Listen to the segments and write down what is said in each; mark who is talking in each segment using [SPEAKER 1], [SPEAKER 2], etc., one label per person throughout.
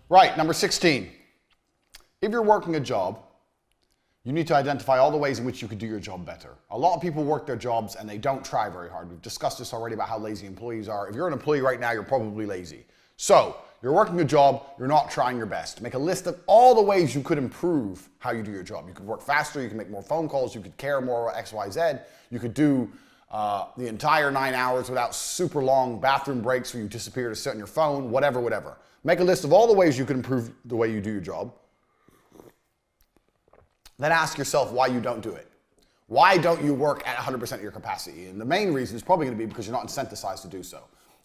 [SPEAKER 1] Right, number 16. If you're working a job, you need to identify all the ways in which you could do your job better. A lot of people work their jobs and they don't try very hard. We've discussed this already about how lazy employees are. If you're an employee right now, you're probably lazy. So, you're working a job, you're not trying your best. Make a list of all the ways you could improve how you do your job. You could work faster, you can make more phone calls, you could care more, X, Y, Z. You could do the entire 9 hours without super long bathroom breaks where you disappear to sit on your phone, whatever. Make a list of all the ways you could improve the way you do your job. Then ask yourself why you don't do it. Why don't you work at 100% of your capacity? And the main reason is probably going to be because you're not incentivized to do so.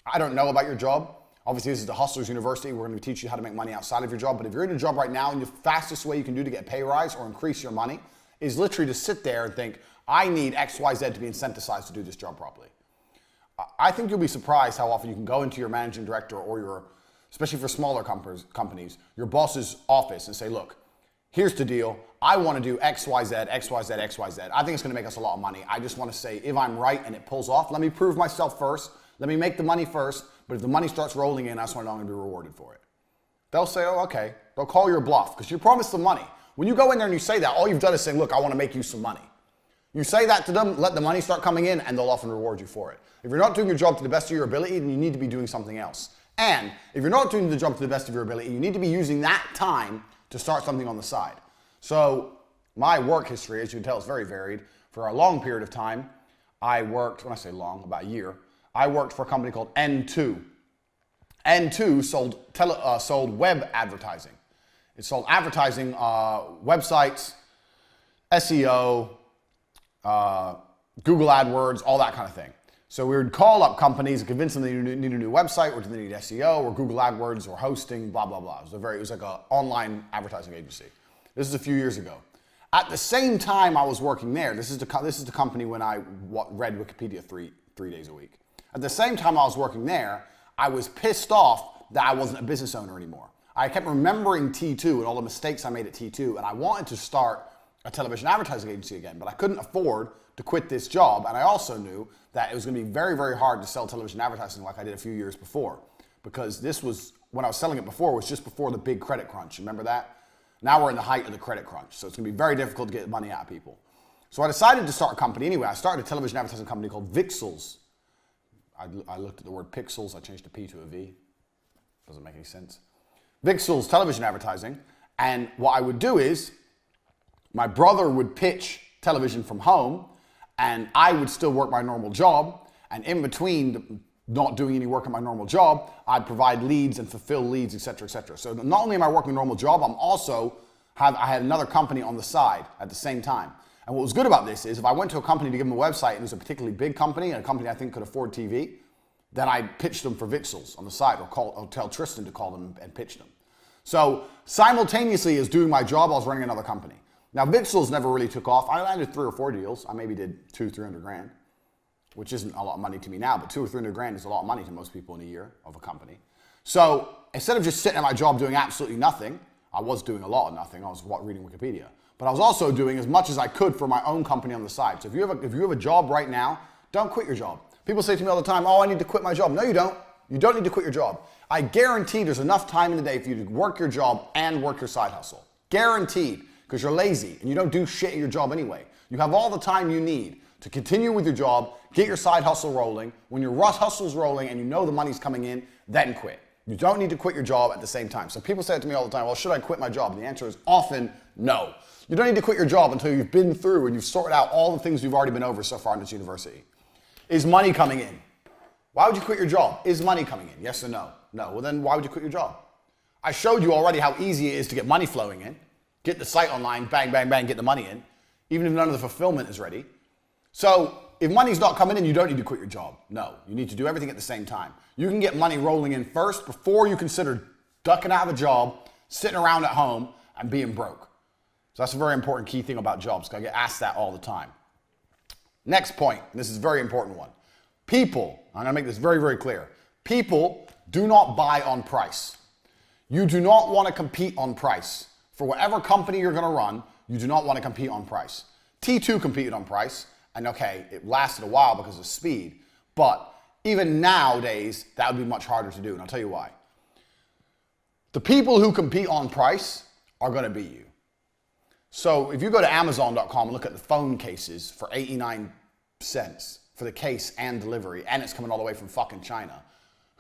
[SPEAKER 1] I don't know about your job. Obviously, this is the Hustlers University. We're going to teach you how to make money outside of your job. But if you're in a job right now and the fastest way you can do to get a pay rise or increase your money is literally to sit there and think, I need X, Y, Z to be incentivized to do this job properly. I think you'll be surprised how often you can go into your managing director or your, especially for smaller companies, your boss's office and say, look, here's the deal. I want to do X, Y, Z, X, Y, Z, X, Y, Z. I think it's going to make us a lot of money. I just want to say, if I'm right and it pulls off, let me prove myself first. Let me make the money first. But if the money starts rolling in, that's when I'm going to be rewarded for it. They'll say, oh, okay. They'll call your bluff because you promised them money. When you go in there and you say that, all you've done is say, look, I want to make you some money. You say that to them, let the money start coming in, and they'll often reward you for it. If you're not doing your job to the best of your ability, then you need to be doing something else. And if you're not doing the job to the best of your ability, you need to be using that time to start something on the side. So my work history, as you can tell, is very varied. For a long period of time, I worked, when I say long, about a year, I worked for a company called N2. N2 sold web advertising. It sold advertising, websites, SEO, Google AdWords, all that kind of thing. So we would call up companies and convince them they need a new website, or do they need SEO, or Google AdWords, or hosting, blah, blah, blah. It was like an online advertising agency. This is a few years ago. At the same time I was working there, this is the company when I read Wikipedia three days a week. At the same time I was working there, I was pissed off that I wasn't a business owner anymore. I kept remembering T2 and all the mistakes I made at T2, and I wanted to start a television advertising agency again, but I couldn't afford to quit this job, and I also knew that it was going to be very, very hard to sell television advertising like I did a few years before, because this was, when I was selling it before, was just before the big credit crunch. Remember that? Now we're in the height of the credit crunch, so it's going to be very difficult to get money out of people. So I decided to start a company anyway. I started a television advertising company called Vixels. I looked at the word pixels, I changed a P to a V. Doesn't make any sense. Vixels television advertising, and what I would do is, my brother would pitch television from home, and I would still work my normal job, and in between not doing any work at my normal job, I'd provide leads and fulfill leads, etc., etc. So not only am I working a normal job, I had another company on the side at the same time. And what was good about this is if I went to a company to give them a website and it was a particularly big company and a company I think could afford TV, then I'd pitch them for Vixels on the side, or tell Tristan to call them and pitch them. So simultaneously as doing my job, I was running another company. Now Vixels never really took off. I landed 3 or 4 deals. I maybe did 200-300 grand, which isn't a lot of money to me now, but 200 or 300 grand is a lot of money to most people in a year of a company. So instead of just sitting at my job doing absolutely nothing, I was doing a lot of nothing. I was reading Wikipedia, but I was also doing as much as I could for my own company on the side. So if you have a job right now, don't quit your job. People say to me all the time, oh, I need to quit my job. No, you don't. You don't need to quit your job. I guarantee there's enough time in the day for you to work your job and work your side hustle. Guaranteed, because you're lazy and you don't do shit at your job anyway. You have all the time you need to continue with your job, get your side hustle rolling. When your hustle's rolling and you know the money's coming in, then quit. You don't need to quit your job at the same time. So people say it to me all the time, well, should I quit my job? And the answer is often no. You don't need to quit your job until you've been through and you've sorted out all the things you've already been over so far in this university. Is money coming in? Why would you quit your job? Is money coming in? Yes or no? No. Well, then why would you quit your job? I showed you already how easy it is to get money flowing in. Get the site online, bang, bang, bang, get the money in, even if none of the fulfillment is ready. So if money's not coming in, you don't need to quit your job. No, you need to do everything at the same time. You can get money rolling in first before you consider ducking out of a job, sitting around at home, and being broke. So that's a very important key thing about jobs, because I get asked that all the time. Next point, and this is a very important one. People, I'm going to make this very, very clear. People do not buy on price. You do not want to compete on price. For whatever company you're going to run, you do not want to compete on price. T2 competed on price, and okay, it lasted a while because of speed, but even nowadays, that would be much harder to do, and I'll tell you why. The people who compete on price are going to beat you. So if you go to Amazon.com and look at the phone cases for 89 cents for the case and delivery, and it's coming all the way from fucking China,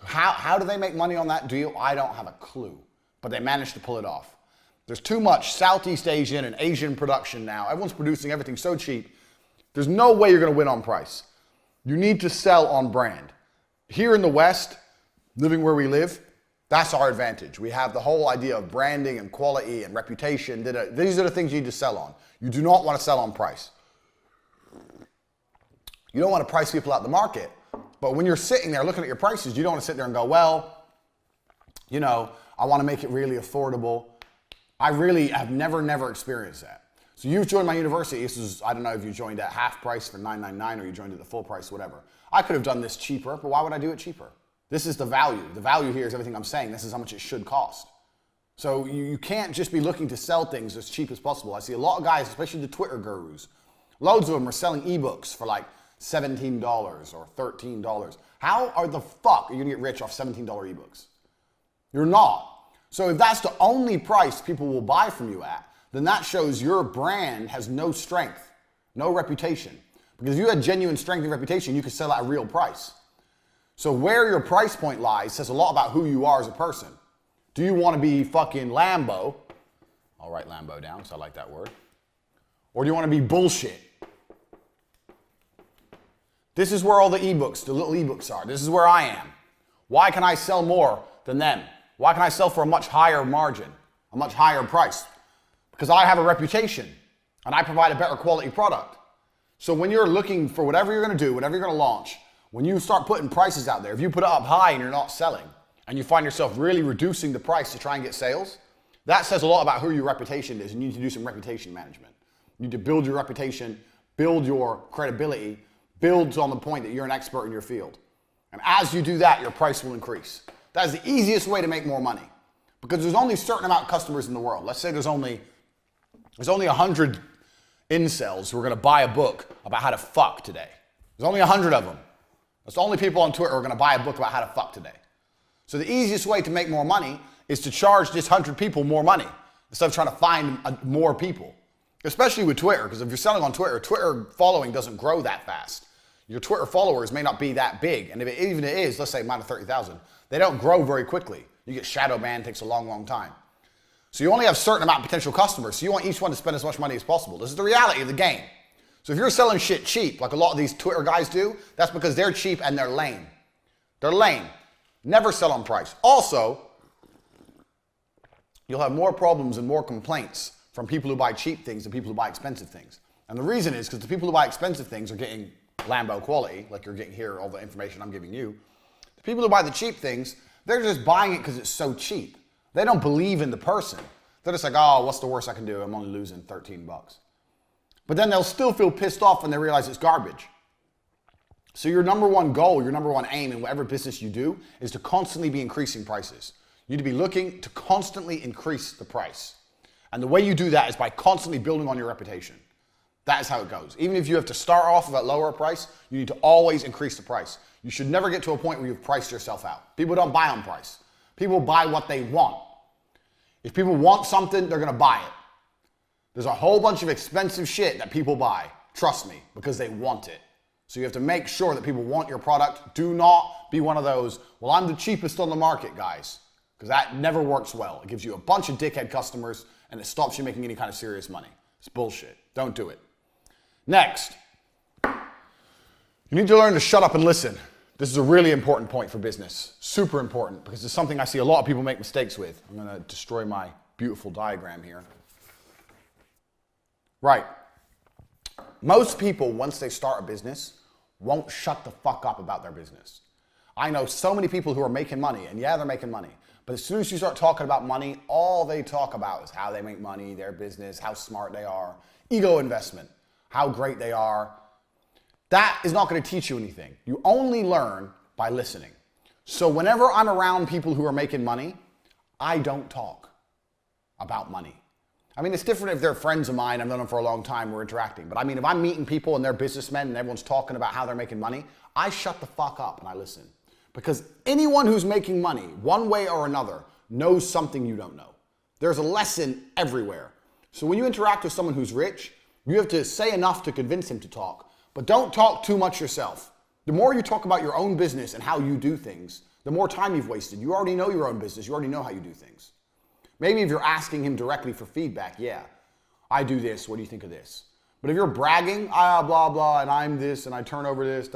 [SPEAKER 1] how do they make money on that deal? I don't have a clue, but they managed to pull it off. There's too much Southeast Asian and Asian production now. Everyone's producing everything so cheap. There's no way you're going to win on price. You need to sell on brand. Here in the West, living where we live, that's our advantage. We have the whole idea of branding and quality and reputation. These are the things you need to sell on. You do not want to sell on price. You don't want to price people out the market, but when you're sitting there looking at your prices, you don't want to sit there and go, well, you know, I want to make it really affordable. I really have never experienced that. So you've joined my university. This is, I don't know if you joined at half price for $9.99 or you joined at the full price, whatever. I could have done this cheaper, but why would I do it cheaper? This is the value. The value here is everything I'm saying. This is how much it should cost. So you can't just be looking to sell things as cheap as possible. I see a lot of guys, especially the Twitter gurus, loads of them are selling ebooks for like $17 or $13. How are the fuck are you gonna get rich off $17 ebooks? You're not. So if that's the only price people will buy from you at, then that shows your brand has no strength, no reputation. Because if you had genuine strength and reputation, you could sell at a real price. So where your price point lies says a lot about who you are as a person. Do you want to be fucking Lambo? I'll write Lambo down because I like that word. Or do you want to be bullshit? This is where all the ebooks, the little ebooks are. This is where I am. Why can I sell more than them? Why can I sell for a much higher margin, a much higher price? Because I have a reputation and I provide a better quality product. So when you're looking for whatever you're going to do, whatever you're going to launch, when you start putting prices out there, if you put it up high and you're not selling, and you find yourself really reducing the price to try and get sales, that says a lot about who your reputation is. You need to do some reputation management. You need to build your reputation, build your credibility, build on the point that you're an expert in your field. And as you do that, your price will increase. That is the easiest way to make more money. Because there's only a certain amount of customers in the world. Let's say there's only 100 incels who are going to buy a book about how to fuck today. There's only 100 of them. That's the only people on Twitter who are going to buy a book about how to fuck today. So the easiest way to make more money is to charge just 100 people more money instead of trying to find more people. Especially with Twitter, because if you're selling on Twitter, Twitter following doesn't grow that fast. Your Twitter followers may not be that big. And if it, even it is, let's say minus 30,000, they don't grow very quickly. You get shadow banned, takes a long time. So you only have a certain amount of potential customers. So you want each one to spend as much money as possible. This is the reality of the game. So if you're selling shit cheap, like a lot of these Twitter guys do, that's because they're cheap and they're lame. They're lame. Never sell on price. Also, you'll have more problems and more complaints from people who buy cheap things than people who buy expensive things. And the reason is because the people who buy expensive things are getting Lambo quality, like you're getting here, all the information I'm giving you. The people who buy the cheap things, they're just buying it because it's so cheap. They don't believe in the person. They're just like, oh, what's the worst I can do? I'm only losing 13 bucks. But then they'll still feel pissed off when they realize it's garbage. So your number one goal, your number one aim in whatever business you do is to constantly be increasing prices. You need to be looking to constantly increase the price. And the way you do that is by constantly building on your reputation. That is how it goes. Even if you have to start off with a lower price, you need to always increase the price. You should never get to a point where you've priced yourself out. People don't buy on price. People buy what they want. If people want something, they're going to buy it. There's a whole bunch of expensive shit that people buy, trust me, because they want it. So you have to make sure that people want your product. Do not be one of those, well, I'm the cheapest on the market, guys, because that never works well. It gives you a bunch of dickhead customers and it stops you making any kind of serious money. It's bullshit. Don't do it. Next, you need to learn to shut up and listen. This is a really important point for business. Super important, because it's something I see a lot of people make mistakes with. I'm going to destroy my beautiful diagram here. Right. Most people, once they start a business, won't shut the fuck up about their business. I know so many people who are making money, and yeah, they're making money. But as soon as you start talking about money, all they talk about is how they make money, their business, how smart they are, ego investment, how great they are. That is not going to teach you anything. You only learn by listening. So whenever I'm around people who are making money, I don't talk about money. I mean, it's different if they're friends of mine, I've known them for a long time, we're interacting. But I mean, if I'm meeting people and they're businessmen and everyone's talking about how they're making money, I shut the fuck up and I listen. Because anyone who's making money, one way or another, knows something you don't know. There's a lesson everywhere. So when you interact with someone who's rich, you have to say enough to convince him to talk, but don't talk too much yourself. The more you talk about your own business and how you do things, the more time you've wasted. You already know your own business. You already know how you do things. Maybe if you're asking him directly for feedback, yeah, I do this. What do you think of this? But if you're bragging, blah, blah, and I'm this, and I turn over this,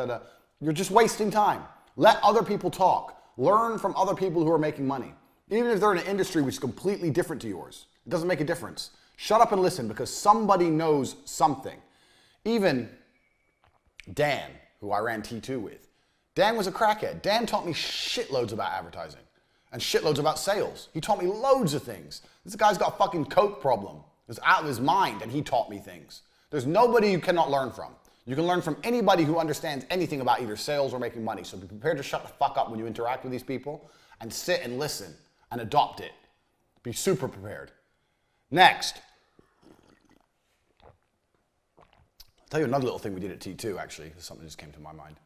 [SPEAKER 1] you're just wasting time. Let other people talk. Learn from other people who are making money. Even if they're in an industry which is completely different to yours. It doesn't make a difference. Shut up and listen because somebody knows something. Even Dan, who I ran T2 with, Dan was a crackhead. Dan taught me shitloads about advertising and shitloads about sales. He taught me loads of things. This guy's got a fucking coke problem. He's out of his mind and he taught me things. There's nobody you cannot learn from. You can learn from anybody who understands anything about either sales or making money. So be prepared to shut the fuck up when you interact with these people and sit and listen and adopt it. Be super prepared. Next. I'll tell you another little thing we did at T2 actually. Something just came to my mind.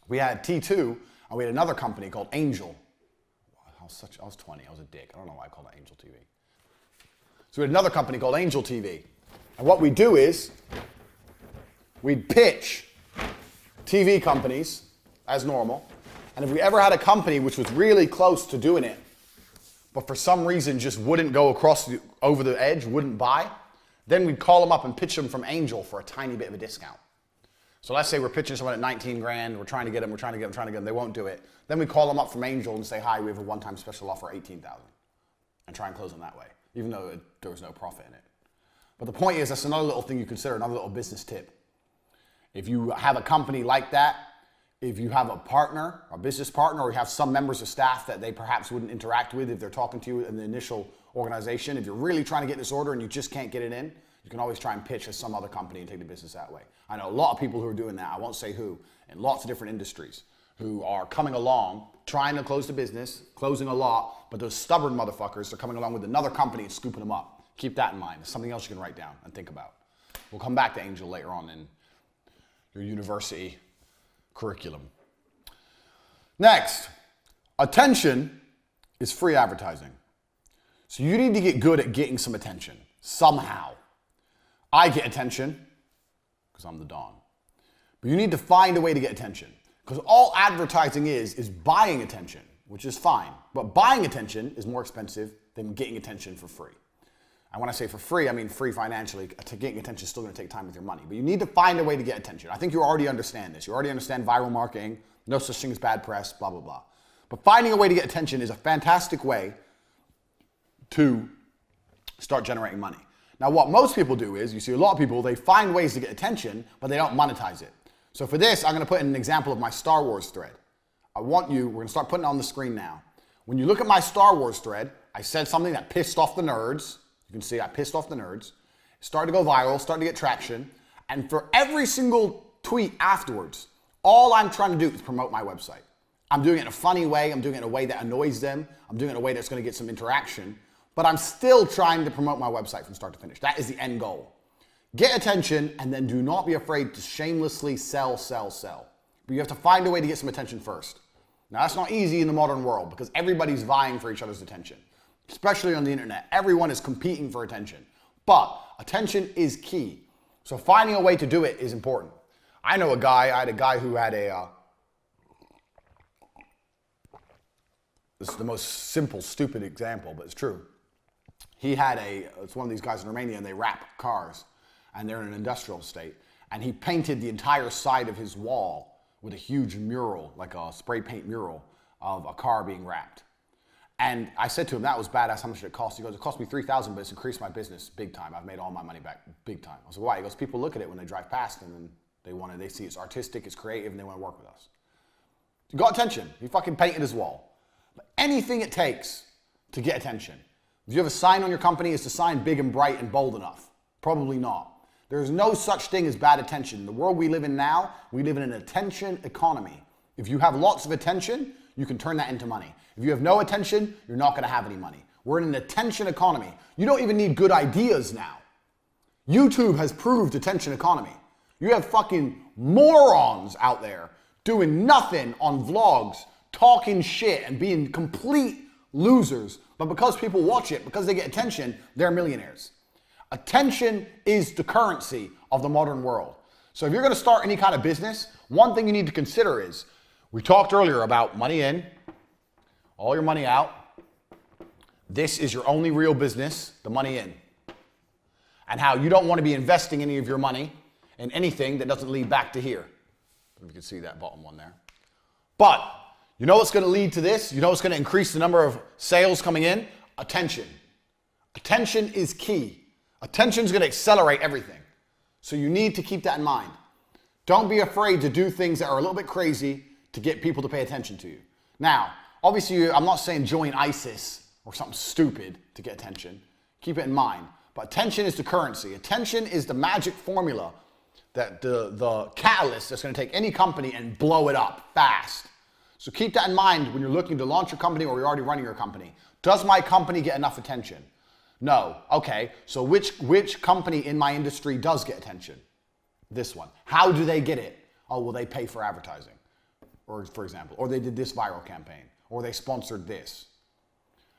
[SPEAKER 1] We had T2 and we had another company called Angel. I was 20, I was a dick. I don't know why I called it Angel TV. So we had another company called Angel TV. And what we do is, we'd pitch TV companies as normal. And if we ever had a company which was really close to doing it, but for some reason just wouldn't go over the edge, wouldn't buy, then we'd call them up and pitch them from Angel for a tiny bit of a discount. So let's say we're pitching someone at 19 grand, we're trying to get them, they won't do it. Then we call them up from Angel and say, hi, we have a one-time special offer, 18,000, and try and close them that way, even though there was no profit in it. But the point is, that's another little thing you consider, another little business tip. If you have a company like that, if you have a partner, a business partner, or you have some members of staff that they perhaps wouldn't interact with if they're talking to you in the initial organization, if you're really trying to get this order and you just can't get it in, you can always try and pitch as some other company and take the business that way. I know a lot of people who are doing that, I won't say who, in lots of different industries, who are coming along, trying to close the business, closing a lot, but those stubborn motherfuckers are coming along with another company and scooping them up. Keep that in mind. It's something else you can write down and think about. We'll come back to Angel later on in your university curriculum. Next, attention is free advertising. So you need to get good at getting some attention somehow. I get attention because I'm the Don. But you need to find a way to get attention because all advertising is buying attention, which is fine. But buying attention is more expensive than getting attention for free. And when I say for free, I mean free financially. Getting attention is still going to take time with your money. But you need to find a way to get attention. I think you already understand this. You already understand viral marketing, no such thing as bad press, blah, blah, blah. But finding a way to get attention is a fantastic way to start generating money. Now, what most people do is, you see a lot of people, they find ways to get attention, but they don't monetize it. So for this, I'm going to put in an example of my Star Wars thread. We're going to start putting it on the screen now. When you look at my Star Wars thread, I said something that pissed off the nerds. You can see I pissed off the nerds. It started to go viral, started to get traction. And for every single tweet afterwards, all I'm trying to do is promote my website. I'm doing it in a funny way. I'm doing it in a way that annoys them. I'm doing it in a way that's going to get some interaction. But I'm still trying to promote my website from start to finish. That is the end goal. Get attention and then do not be afraid to shamelessly sell. But you have to find a way to get some attention first. Now that's not easy in the modern world because everybody's vying for each other's attention. Especially on the internet. Everyone is competing for attention. But attention is key. So finding a way to do it is important. I had a guy who had this is the most simple, stupid example, but it's true. It's one of these guys in Romania and they wrap cars and they're in an industrial estate. And he painted the entire side of his wall with a huge mural, like a spray paint mural of a car being wrapped. And I said to him, that was badass, how much did it cost? He goes, it cost me $3,000, but it's increased my business big time. I've made all my money back big time. I said, why? He goes, people look at it when they drive past and then they see it's artistic, it's creative, and they want to work with us. He got attention. He fucking painted his wall. But anything it takes to get attention. If you have a sign on your company, is the sign big and bright and bold enough? Probably not. There's no such thing as bad attention. In the world we live in now, we live in an attention economy. If you have lots of attention, you can turn that into money. If you have no attention, you're not going to have any money. We're in an attention economy. You don't even need good ideas now. YouTube has proved attention economy. You have fucking morons out there doing nothing on vlogs, talking shit and being complete losers. But because people watch it, because they get attention, they're millionaires. Attention is the currency of the modern world. So if you're going to start any kind of business, one thing you need to consider is, we talked earlier about money in, all your money out. This is your only real business, the money in. And how you don't want to be investing any of your money in anything that doesn't lead back to here. If you can see that bottom one there. But you know what's going to lead to this? You know what's going to increase the number of sales coming in? Attention. Attention is key. Attention is going to accelerate everything. So you need to keep that in mind. Don't be afraid to do things that are a little bit crazy to get people to pay attention to you. Now, obviously, I'm not saying join ISIS or something stupid to get attention. Keep it in mind. But attention is the currency. Attention is the magic formula, that the catalyst that's going to take any company and blow it up fast. So keep that in mind when you're looking to launch your company or you're already running your company. Does my company get enough attention? No. Okay, so which company in my industry does get attention? This one. How do they get it? Oh, well, they pay for advertising, or for example, or they did this viral campaign, or they sponsored this.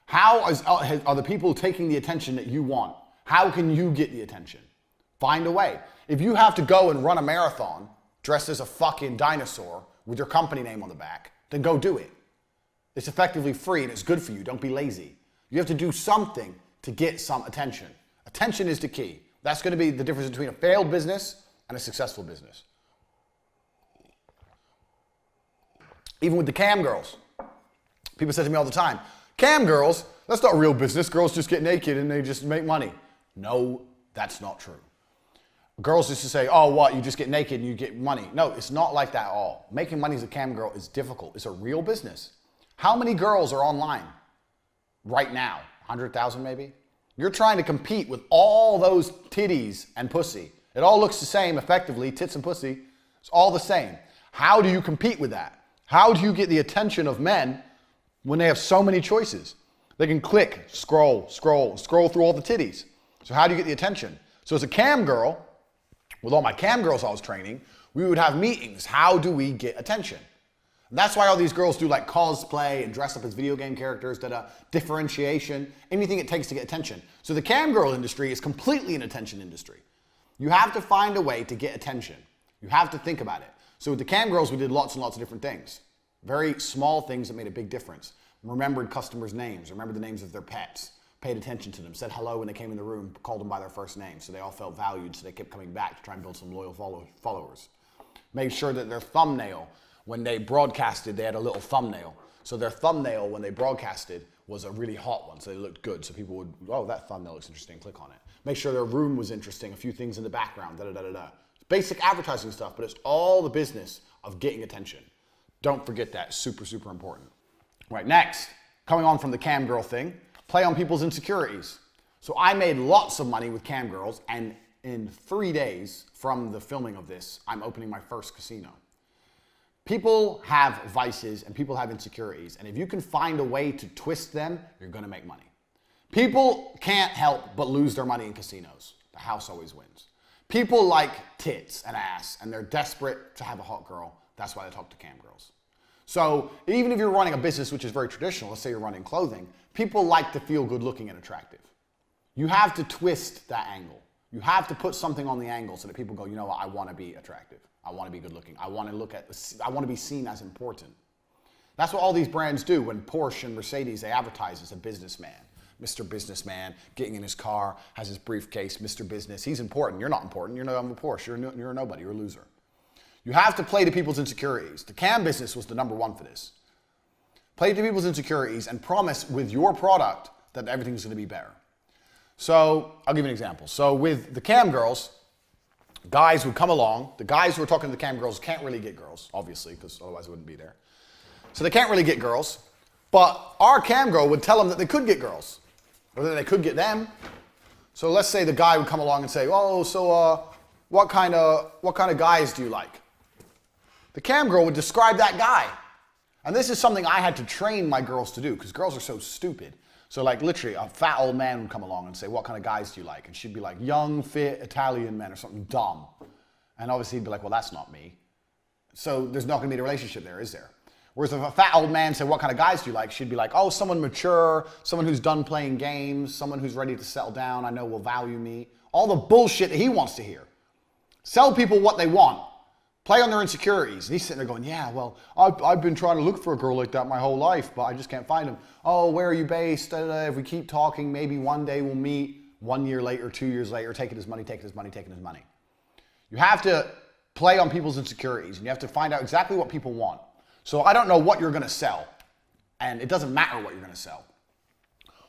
[SPEAKER 1] How are the people taking the attention that you want? How can you get the attention? Find a way. If you have to go and run a marathon dressed as a fucking dinosaur with your company name on the back, then go do it. It's effectively free and it's good for you. Don't be lazy. You have to do something to get some attention. Attention is the key. That's going to be the difference between a failed business and a successful business. Even with the cam girls. People say to me all the time, cam girls, that's not real business. Girls just get naked and they just make money. No, that's not true. Girls used to say, oh, what, you just get naked and you get money. No, it's not like that at all. Making money as a cam girl is difficult. It's a real business. How many girls are online right now? 100,000 maybe? You're trying to compete with all those titties and pussy. It all looks the same effectively, tits and pussy. It's all the same. How do you compete with that? How do you get the attention of men when they have so many choices? They can click, scroll through all the titties. So how do you get the attention? So as a cam girl, with all my cam girls I was training, we would have meetings. How do we get attention? And that's why all these girls do like cosplay and dress up as video game characters, differentiation, anything it takes to get attention. So the cam girl industry is completely an attention industry. You have to find a way to get attention. You have to think about it. So with the cam girls, we did lots and lots of different things. Very small things that made a big difference. Remembered customers' names, remembered the names of their pets, paid attention to them, said hello when they came in the room, called them by their first name, so they all felt valued, so they kept coming back to try and build some loyal followers. Made sure that their thumbnail, when they broadcasted, they had a little thumbnail. So their thumbnail, when they broadcasted, was a really hot one, so they looked good. So people would, oh, that thumbnail looks interesting, click on it. Make sure their room was interesting, a few things in the background, Basic advertising stuff, but it's all the business of getting attention. Don't forget that, super, super important. Right, next, coming on from the cam girl thing, play on people's insecurities. So I made lots of money with cam girls, and in 3 days from the filming of this, I'm opening my first casino. People have vices and people have insecurities, and if you can find a way to twist them, you're gonna make money. People can't help but lose their money in casinos. The house always wins. People like tits and ass, and they're desperate to have a hot girl. That's why they talk to cam girls. So even if you're running a business which is very traditional, let's say you're running clothing, people like to feel good looking and attractive. You have to twist that angle. You have to put something on the angle so that people go, you know what, I want to be attractive. I want to be good looking. I want to be seen as important. That's what all these brands do. When Porsche and Mercedes, they advertise as a businessman. Mr. Businessman, getting in his car, has his briefcase, Mr. Business. He's important. You're not important. You're a Porsche. You're a nobody. You're a loser. You have to play to people's insecurities. The cam business was the #1 for this. Play to people's insecurities and promise with your product that everything's going to be better. So I'll give you an example. So with the cam girls, guys would come along. The guys who are talking to the cam girls can't really get girls, obviously, because otherwise they wouldn't be there. So they can't really get girls. But our cam girl would tell them that they could get girls, or that they could get them. So let's say the guy would come along and say, oh, so what kind of guys do you like? The cam girl would describe that guy. And this is something I had to train my girls to do, because girls are so stupid. So like literally a fat old man would come along and say, what kind of guys do you like? And she'd be like, young, fit, Italian men, or something dumb. And obviously he'd be like, well, that's not me. So there's not gonna be a relationship there, is there? Whereas if a fat old man said, what kind of guys do you like? She'd be like, oh, someone mature, someone who's done playing games, someone who's ready to settle down, I know will value me. All the bullshit that he wants to hear. Sell people what they want. Play on their insecurities. And he's sitting there going, yeah, well, I've been trying to look for a girl like that my whole life, but I just can't find them. Oh, where are you based? If we keep talking, maybe one day we'll meet. 1 year later, 2 years later, taking his money, taking his money, taking his money. You have to play on people's insecurities, and you have to find out exactly what people want. So I don't know what you're going to sell, and it doesn't matter what you're going to sell.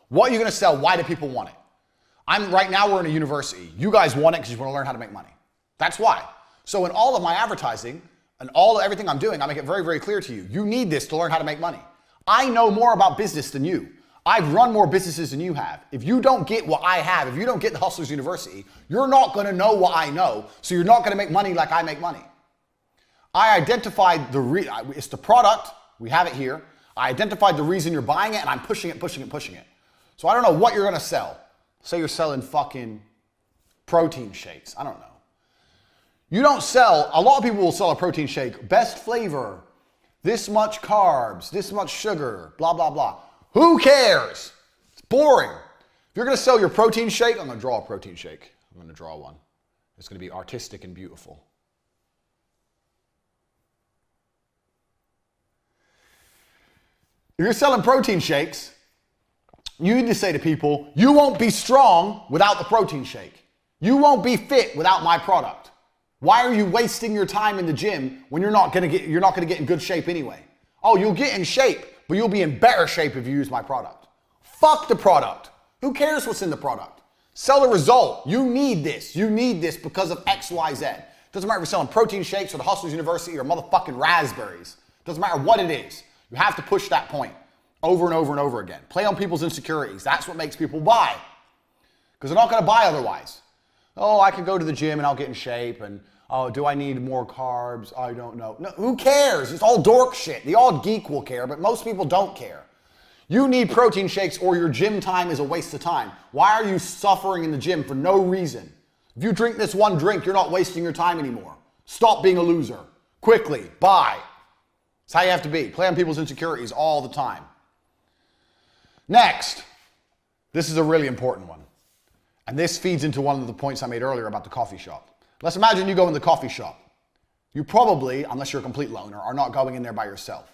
[SPEAKER 1] What you're going to sell, why do people want it? Right now we're in a university. You guys want it because you want to learn how to make money. That's why. So in all of my advertising and everything I'm doing, I make it very, very clear to you. You need this to learn how to make money. I know more about business than you. I've run more businesses than you have. If you don't get what I have, if you don't get the Hustlers University, you're not going to know what I know, so you're not going to make money like I make money. I identified it's the product. We have it here. I identified the reason you're buying it, and I'm pushing it, pushing it, pushing it. So I don't know what you're going to sell. Say you're selling fucking protein shakes. I don't know. You don't sell, a lot of people will sell a protein shake, best flavor, this much carbs, this much sugar, blah, blah, blah. Who cares? It's boring. If you're going to sell your protein shake, I'm going to draw a protein shake. I'm going to draw one. It's going to be artistic and beautiful. If you're selling protein shakes, you need to say to people, you won't be strong without the protein shake. You won't be fit without my product. Why are you wasting your time in the gym when you're not going to get in good shape anyway? Oh, you'll get in shape, but you'll be in better shape if you use my product. Fuck the product. Who cares what's in the product? Sell the result. You need this. You need this because of X, Y, Z. Doesn't matter if you're selling protein shakes or the Hustlers University or motherfucking raspberries. Doesn't matter what it is. You have to push that point over and over and over again. Play on people's insecurities. That's what makes people buy. Because they're not going to buy otherwise. Oh, I can go to the gym and I'll get in shape, and oh, do I need more carbs? I don't know. No, who cares? It's all dork shit. The odd geek will care, but most people don't care. You need protein shakes or your gym time is a waste of time. Why are you suffering in the gym for no reason? If you drink this one drink, you're not wasting your time anymore. Stop being a loser. Quickly, buy. That's how you have to be. Play on people's insecurities all the time. Next, this is a really important one. And this feeds into one of the points I made earlier about the coffee shop. Let's imagine you go in the coffee shop. You probably, unless you're a complete loner, are not going in there by yourself.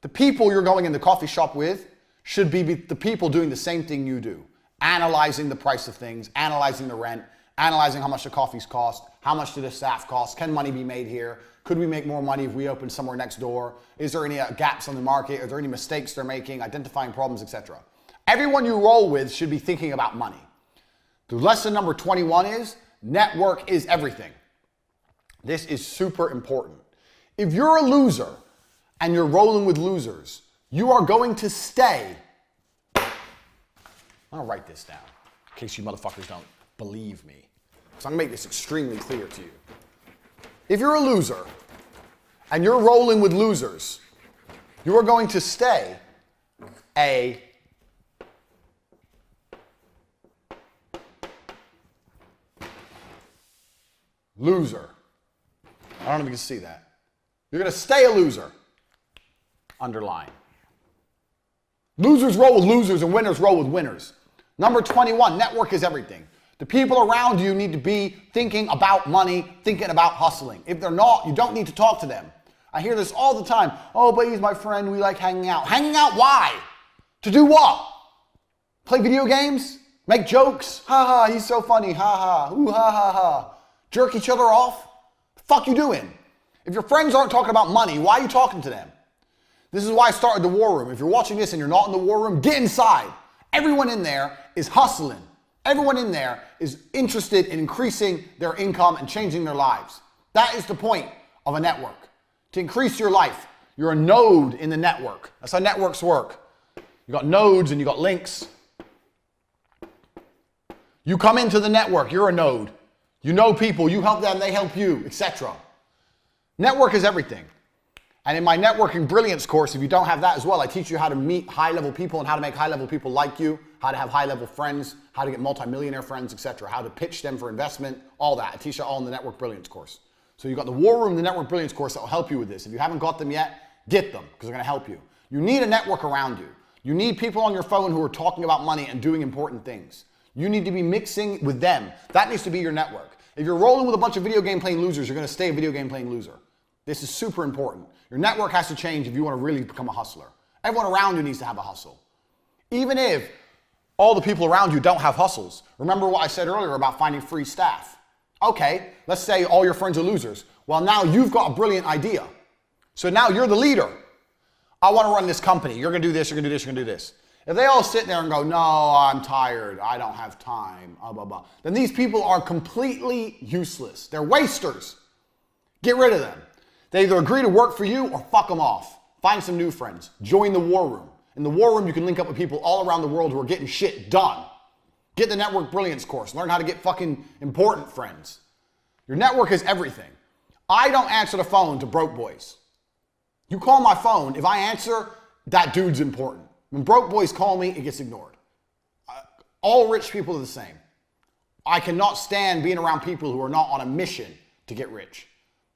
[SPEAKER 1] The people you're going in the coffee shop with should be the people doing the same thing you do. Analyzing the price of things, analyzing the rent, analyzing how much the coffees cost, how much do the staff cost, can money be made here, could we make more money if we open somewhere next door, is there any gaps on the market, are there any mistakes they're making, identifying problems, etc. Everyone you roll with should be thinking about money. The lesson number 21 is, network is everything. This is super important. If you're a loser and you're rolling with losers, you are going to stay. I'm gonna write this down in case you motherfuckers don't believe me. So I'm gonna make this extremely clear to you. If you're a loser and you're rolling with losers, you are going to stay a loser. I don't know if you can see that. You're going to stay a loser. Underline. Losers roll with losers and winners roll with winners. Number 21, network is everything. The people around you need to be thinking about money, thinking about hustling. If they're not, you don't need to talk to them. I hear this all the time. Oh, but he's my friend. We like hanging out. Hanging out, why? To do what? Play video games? Make jokes? Ha ha, he's so funny. Ha ha. Ooh, ha ha ha. Jerk each other off? The fuck you doing? If your friends aren't talking about money, why are you talking to them? This is why I started the war room. If you're watching this and you're not in the war room, get inside. Everyone in there is hustling. Everyone in there is interested in increasing their income and changing their lives. That is the point of a network. To increase your life, you're a node in the network. That's how networks work. You got nodes and you got links. You come into the network, you're a node. You know people, you help them, they help you, etc. Network is everything. And in my Networking Brilliance course, if you don't have that as well, I teach you how to meet high-level people and how to make high-level people like you, how to have high-level friends, how to get multimillionaire friends, etc., how to pitch them for investment, all that. I teach you all in the Network Brilliance course. So you've got the War Room, the Network Brilliance course that will help you with this. If you haven't got them yet, get them because they're going to help you. You need a network around you. You need people on your phone who are talking about money and doing important things. You need to be mixing with them. That needs to be your network. If you're rolling with a bunch of video game playing losers, you're going to stay a video game playing loser. This is super important. Your network has to change if you want to really become a hustler. Everyone around you needs to have a hustle. Even if all the people around you don't have hustles. Remember what I said earlier about finding free staff. Okay, let's say all your friends are losers. Well, now you've got a brilliant idea. So now you're the leader. I want to run this company. You're going to do this, you're going to do this, you're going to do this. If they all sit there and go, no, I'm tired, I don't have time, blah, blah, blah, then these people are completely useless. They're wasters. Get rid of them. They either agree to work for you or fuck them off. Find some new friends. Join the war room. In the war room, you can link up with people all around the world who are getting shit done. Get the Network Brilliance course. Learn how to get fucking important friends. Your network is everything. I don't answer the phone to broke boys. You call my phone, if I answer, that dude's important. When broke boys call me, it gets ignored. All rich people are the same. I cannot stand being around people who are not on a mission to get rich.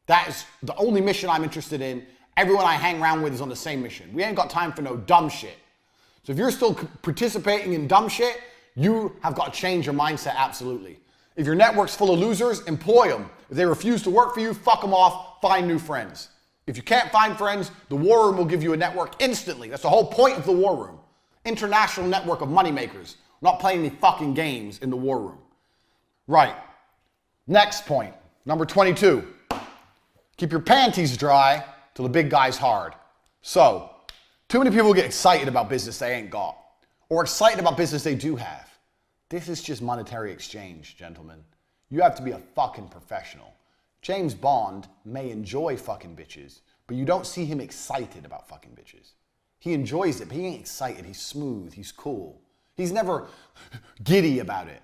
[SPEAKER 1] That is the only mission I'm interested in. Everyone I hang around with is on the same mission. We ain't got time for no dumb shit. So if you're still participating in dumb shit, you have got to change your mindset absolutely. If your network's full of losers, employ them. If they refuse to work for you, fuck them off, find new friends. If you can't find friends, the war room will give you a network instantly. That's the whole point of the war room. International network of moneymakers. Not playing any fucking games in the war room. Right. Next point. Number 22. Keep your panties dry till the big guy's hard. So, too many people get excited about business they ain't got. Or excited about business they do have. This is just monetary exchange, gentlemen. You have to be a fucking professional. James Bond may enjoy fucking bitches, but you don't see him excited about fucking bitches. He enjoys it, but he ain't excited. He's smooth. He's cool. He's never giddy about it.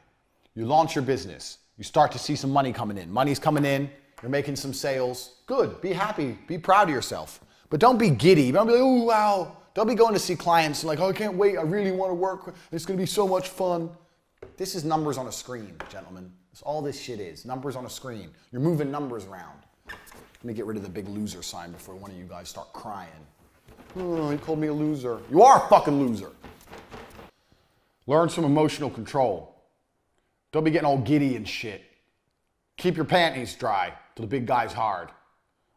[SPEAKER 1] You launch your business. You start to see some money coming in. Money's coming in. You're making some sales. Good. Be happy. Be proud of yourself. But don't be giddy. Don't be like, oh, wow. Don't be going to see clients and like, oh, I can't wait. I really want to work. It's going to be so much fun. This is numbers on a screen, gentlemen. That's all this shit is. Numbers on a screen. You're moving numbers around. Let me get rid of the big loser sign before one of you guys start crying. Oh, he called me a loser. You are a fucking loser. Learn some emotional control. Don't be getting all giddy and shit. Keep your panties dry till the big guy's hard.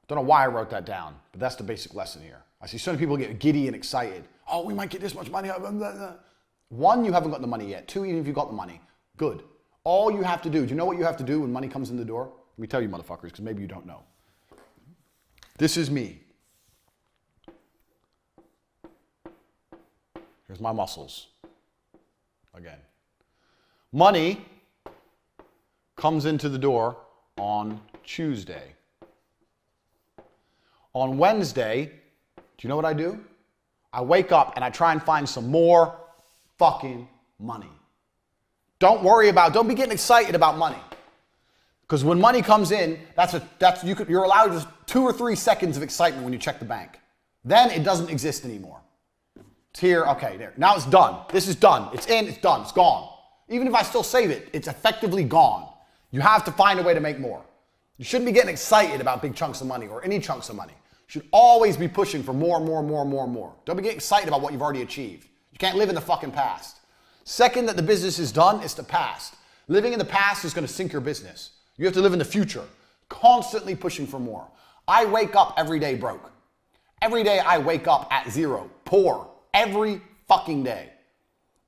[SPEAKER 1] Don't know why I wrote that down, but that's the basic lesson here. I see so many people get giddy and excited. Oh, we might get this much money. One, you haven't got the money yet. Two, even if you got the money, good. All you have to do you know what you have to do when money comes in the door? Let me tell you, motherfuckers, because maybe you don't know. This is me. Here's my muscles. Again. Money comes into the door on Tuesday. On Wednesday, do you know what I do? I wake up and I try and find some more fucking money. Don't be getting excited about money. Because when money comes in, you're allowed just 2 or 3 seconds of excitement when you check the bank. Then it doesn't exist anymore. It's here, okay, there. Now it's done. This is done. It's in, it's done, it's gone. Even if I still save it, it's effectively gone. You have to find a way to make more. You shouldn't be getting excited about big chunks of money or any chunks of money. You should always be pushing for more. Don't be getting excited about what you've already achieved. You can't live in the fucking past. Second that the business is done, it's the past. Living in the past is going to sink your business. You have to live in the future, constantly pushing for more. I wake up every day broke. Every day I wake up at zero, poor, every fucking day.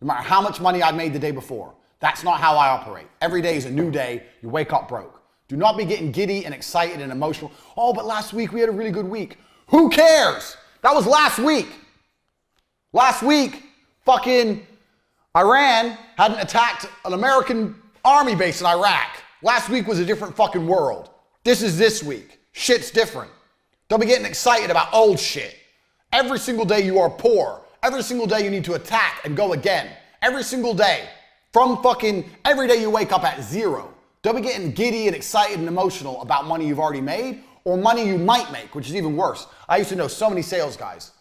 [SPEAKER 1] No matter how much money I made the day before. That's not how I operate. Every day is a new day. You wake up broke. Do not be getting giddy and excited and emotional. Oh, but last week we had a really good week. Who cares? That was last week. Last week, fucking Iran hadn't attacked an American army base in Iraq. Last week was a different fucking world. This is this week. Shit's different. Don't be getting excited about old shit. Every single day you are poor. Every single day you need to attack and go again. Every single day. Every day you wake up at zero. Don't be getting giddy and excited and emotional about money you've already made or money you might make, which is even worse. I used to know so many sales guys.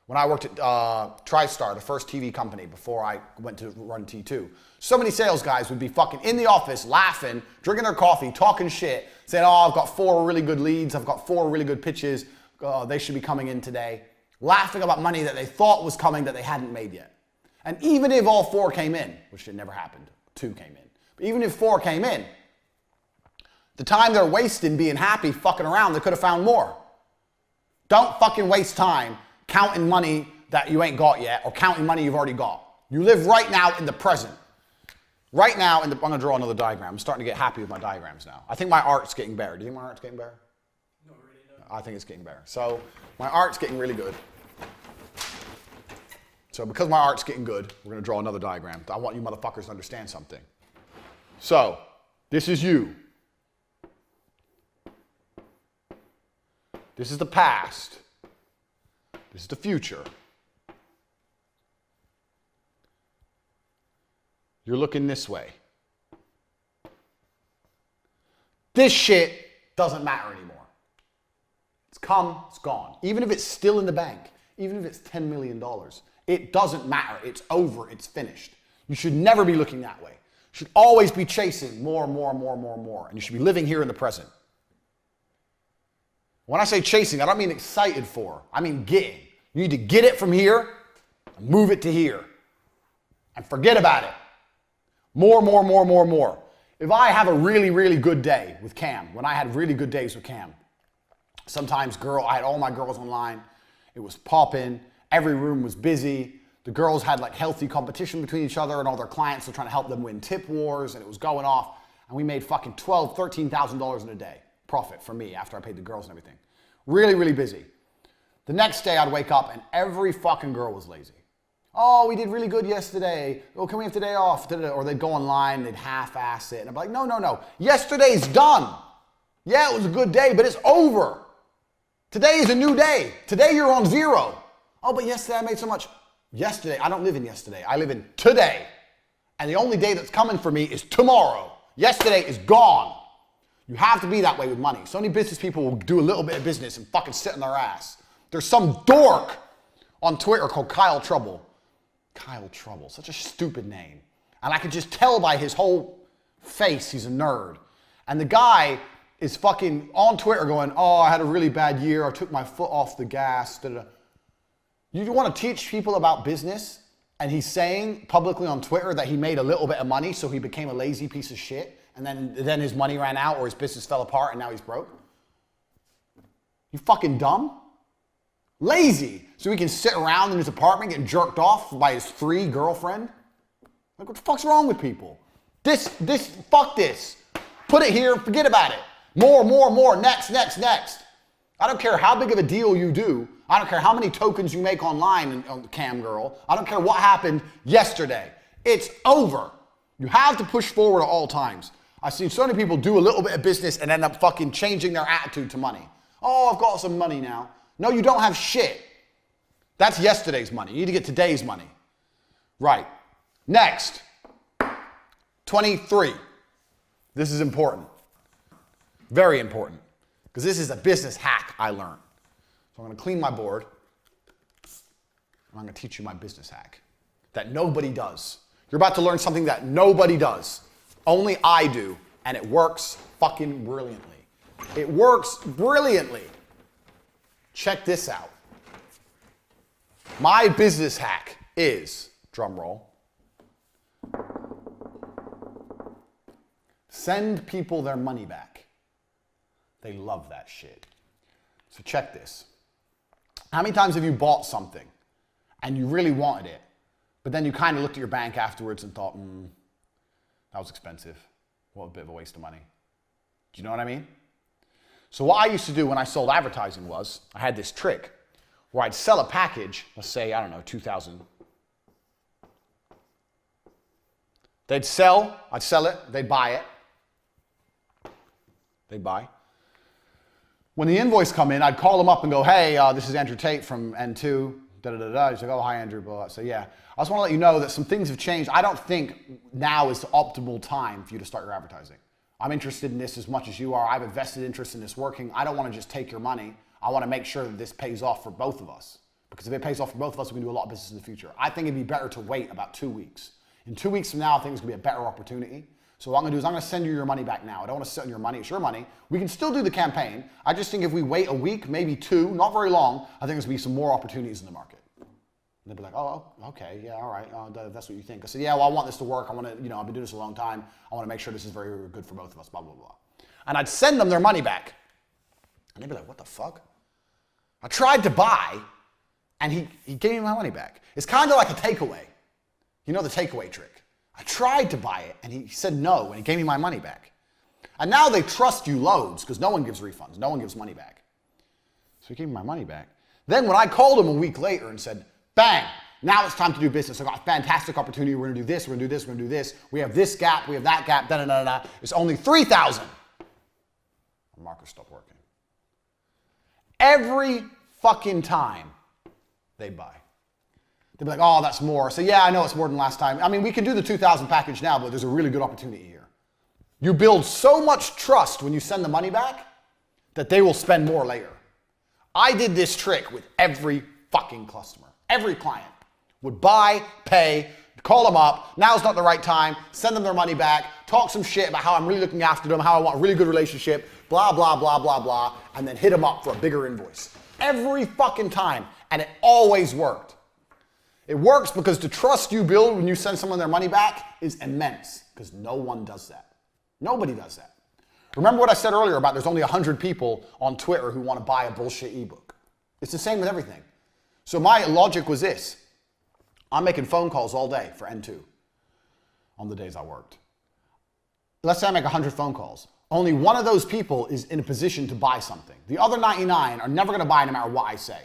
[SPEAKER 1] When I worked at TriStar, the first TV company before I went to run T2, so many sales guys would be fucking in the office laughing, drinking their coffee, talking shit, saying, oh, I've got 4 really good leads, I've got 4 really good pitches, they should be coming in today, laughing about money that they thought was coming that they hadn't made yet. And even if all 4 came in, which it never happened, 2 came in, but even if 4 came in, the time they're wasting being happy fucking around, they could have found more. Don't fucking waste time counting money that you ain't got yet or counting money you've already got. You live right now in the present. Right now, I'm going to draw another diagram. I'm starting to get happy with my diagrams now. I think my art's getting better. Do you think my art's getting better?
[SPEAKER 2] Not really, no.
[SPEAKER 1] I think it's getting better. So my art's getting really good. So because my art's getting good, we're going to draw another diagram. I want you motherfuckers to understand something. So this is you. This is the past. This is the future. You're looking this way. This shit doesn't matter anymore. It's come, it's gone. Even if it's still in the bank, even if it's $10 million, it doesn't matter. It's over, it's finished. You should never be looking that way. You should always be chasing more, more, more, more, more. And you should be living here in the present. When I say chasing, I don't mean excited for. I mean getting. You need to get it from here and move it to here. And forget about it. More, more, more, more, more. If I have a really, really good day with Cam, when I had really good days with Cam, sometimes I had all my girls online. It was popping. Every room was busy. The girls had like healthy competition between each other and all their clients were trying to help them win tip wars and it was going off. And we made fucking $12,000, $13,000 in a day profit for me after I paid the girls and everything. Really, really busy. The next day I'd wake up and every fucking girl was lazy. Oh, we did really good yesterday. Oh, can we have today off? Or they'd go online, they'd half-ass it. And I'd be like, no, no, no. Yesterday's done. Yeah, it was a good day, but it's over. Today is a new day. Today you're on 0. Oh, but yesterday I made so much. Yesterday, I don't live in yesterday. I live in today. And the only day that's coming for me is tomorrow. Yesterday is gone. You have to be that way with money. So many business people will do a little bit of business and fucking sit on their ass. There's some dork on Twitter called Kyle Trouble. Kyle Trouble, such a stupid name. And I could just tell by his whole face he's a nerd. And the guy is fucking on Twitter going, oh, I had a really bad year. I took my foot off the gas. Da-da-da. You want to teach people about business? And he's saying publicly on Twitter that he made a little bit of money, so he became a lazy piece of shit. And then his money ran out or his business fell apart and now he's broke. You fucking dumb? Lazy, so he can sit around in his apartment getting jerked off by his free girlfriend? Like, what the fuck's wrong with people? Fuck this. Put it here, forget about it. More, more, more, next, next, next. I don't care how big of a deal you do. I don't care how many tokens you make online on Cam Girl. I don't care what happened yesterday. It's over. You have to push forward at all times. I've seen so many people do a little bit of business and end up fucking changing their attitude to money. Oh, I've got some money now. No, you don't have shit. That's yesterday's money. You need to get today's money. Right. Next. 23. This is important. Very important. Because this is a business hack I learned. So I'm going to clean my board. And I'm going to teach you my business hack that nobody does. You're about to learn something that nobody does. Only I do. And it works fucking brilliantly. It works brilliantly. Check this out. My business hack is, drum roll, send people their money back. They love that shit. So check this. How many times have you bought something and you really wanted it, but then you kind of looked at your bank afterwards and thought, that was expensive. What a bit of a waste of money. Do you know what I mean? So what I used to do when I sold advertising was, I had this trick where I'd sell a package, let's say, I don't know, 2,000. I'd sell it, they'd buy it. They'd buy. When the invoice come in, I'd call them up and go, hey, this is Andrew Tate from N2, da-da-da-da. He's like, oh, hi, Andrew, blah. I say, yeah. I just want to let you know that some things have changed. I don't think now is the optimal time for you to start your advertising. I'm interested in this as much as you are. I have a vested interest in this working. I don't want to just take your money. I want to make sure that this pays off for both of us. Because if it pays off for both of us, we can do a lot of business in the future. I think it'd be better to wait about 2 weeks. In 2 weeks from now, I think it's going to be a better opportunity. So what I'm gonna do is I'm gonna send you your money back now. I don't wanna sit on your money, it's your money. We can still do the campaign. I just think if we wait a week, maybe 2, not very long, I think there's gonna be some more opportunities in the market. And they'd be like, oh, okay, yeah, all right, that's what you think. I said, yeah, well, I want this to work. I wanna, I've been doing this a long time. I wanna make sure this is very, very good for both of us, blah, blah, blah. And I'd send them their money back. And they'd be like, what the fuck? I tried to buy, and he gave me my money back. It's kind of like a takeaway. You know the takeaway trick. I tried to buy it, and he said no, and he gave me my money back. And now they trust you loads, because no one gives refunds. No one gives money back. So he gave me my money back. Then when I called him a week later and said, bang, now it's time to do business. I got a fantastic opportunity. We're going to do this, we're going to do this, we're going to do this. We have this gap, we have that gap, da-da-da-da. It's only 3,000. The marker stopped working. Every fucking time they buy. They'd be like, oh, that's more. So yeah, I know it's more than last time. I mean, we can do the 2,000 package now, but there's a really good opportunity here. You build so much trust when you send the money back that they will spend more later. I did this trick with every fucking customer. Every client would buy, pay, call them up. Now's not the right time. Send them their money back. Talk some shit about how I'm really looking after them, how I want a really good relationship, blah, blah, blah, blah, blah, and then hit them up for a bigger invoice. Every fucking time, and it always worked. It works because the trust you build when you send someone their money back is immense, because no one does that. Nobody does that. Remember what I said earlier about there's only 100 people on Twitter who want to buy a bullshit ebook. It's the same with everything. So my logic was this. I'm making phone calls all day for N2 on the days I worked. Let's say I make 100 phone calls. Only one of those people is in a position to buy something. The other 99 are never going to buy no matter what I say.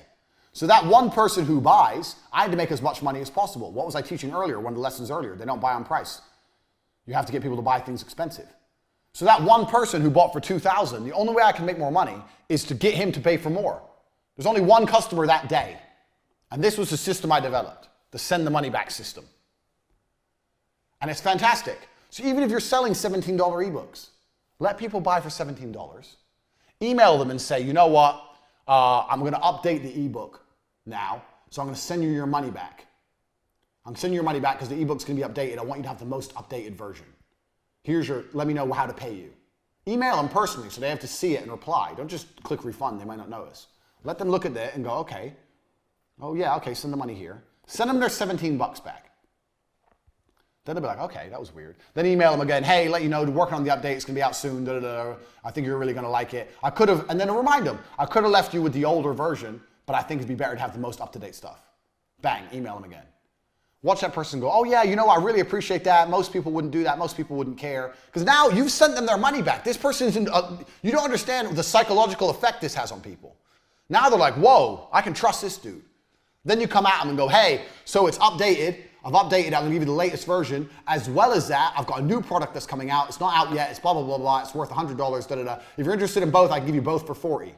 [SPEAKER 1] So that one person who buys, I had to make as much money as possible. What was I teaching earlier, one of the lessons earlier? They don't buy on price. You have to get people to buy things expensive. So that one person who bought for 2,000, the only way I can make more money is to get him to pay for more. There's only one customer that day. And this was the system I developed, the send the money back system. And it's fantastic. So even if you're selling $17 ebooks, let people buy for $17. Email them and say, you know what? I'm going to update the ebook now, so I'm going to send you your money back. I'm sending you your money back because the ebook's going to be updated. I want you to have the most updated version. Let me know how to pay you. Email them personally so they have to see it and reply. Don't just click refund, they might not notice. Let them look at that and go, okay. Oh yeah, okay, send the money here. Send them their 17 bucks back. Then they'll be like, okay, that was weird. Then email them again, hey, let you know, working on the update, it's gonna be out soon, da, da, da. I think you're really gonna like it. And then remind them, I could have left you with the older version, but I think it'd be better to have the most up-to-date stuff. Bang, email them again. Watch that person go, oh yeah, you know, I really appreciate that. Most people wouldn't do that. Most people wouldn't care. Because now you've sent them their money back. This person's you don't understand the psychological effect this has on people. Now they're like, whoa, I can trust this dude. Then you come at them and go, hey, so it's updated. I've updated, I'm gonna give you the latest version. As well as that, I've got a new product that's coming out. It's not out yet, it's blah, blah, blah, blah. It's worth $100, da, da, da. If you're interested in both, I can give you both for 40.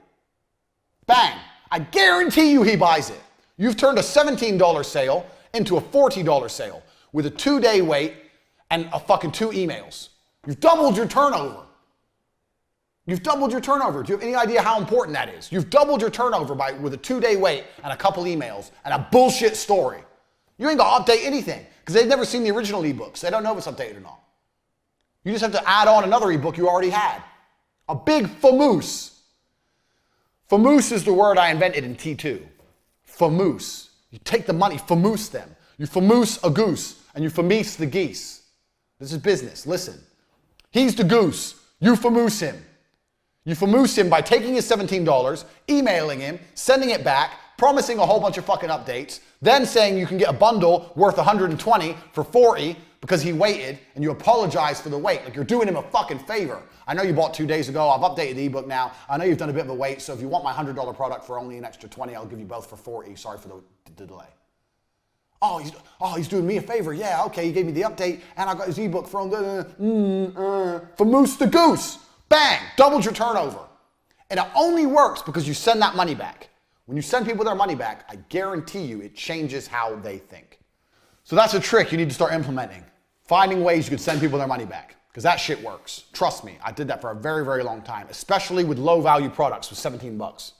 [SPEAKER 1] Bang, I guarantee you he buys it. You've turned a $17 sale into a $40 sale with a 2-day wait and a fucking 2 emails. You've doubled your turnover. You've doubled your turnover. Do you have any idea how important that is? You've doubled your turnover with a 2-day wait and a couple emails and a bullshit story. You ain't gonna update anything because they've never seen the original ebooks. They don't know if it's updated or not. You just have to add on another ebook you already had. A big famoose. Famoose is the word I invented in T2. Famoose. You take the money, famoose them. You famoose a goose and you famease the geese. This is business. Listen. He's the goose. You famoose him. You famoose him by taking his $17, emailing him, sending it back, promising a whole bunch of fucking updates, then saying you can get a bundle worth 120 for 40 because he waited, and you apologize for the wait. Like you're doing him a fucking favor. I know you bought 2 days ago. I've updated the ebook now. I know you've done a bit of a wait, so if you want my $100 product for only an extra 20, I'll give you both for 40. Sorry for the delay. Oh, he's doing me a favor. Yeah, okay, he gave me the update, and I got his ebook from Famoose the Goose. Bang, doubled your turnover. And it only works because you send that money back. When you send people their money back, I guarantee you it changes how they think. So that's a trick you need to start implementing. Finding ways you could send people their money back. Because that shit works. Trust me, I did that for a very, very long time, especially with low value products with 17 bucks.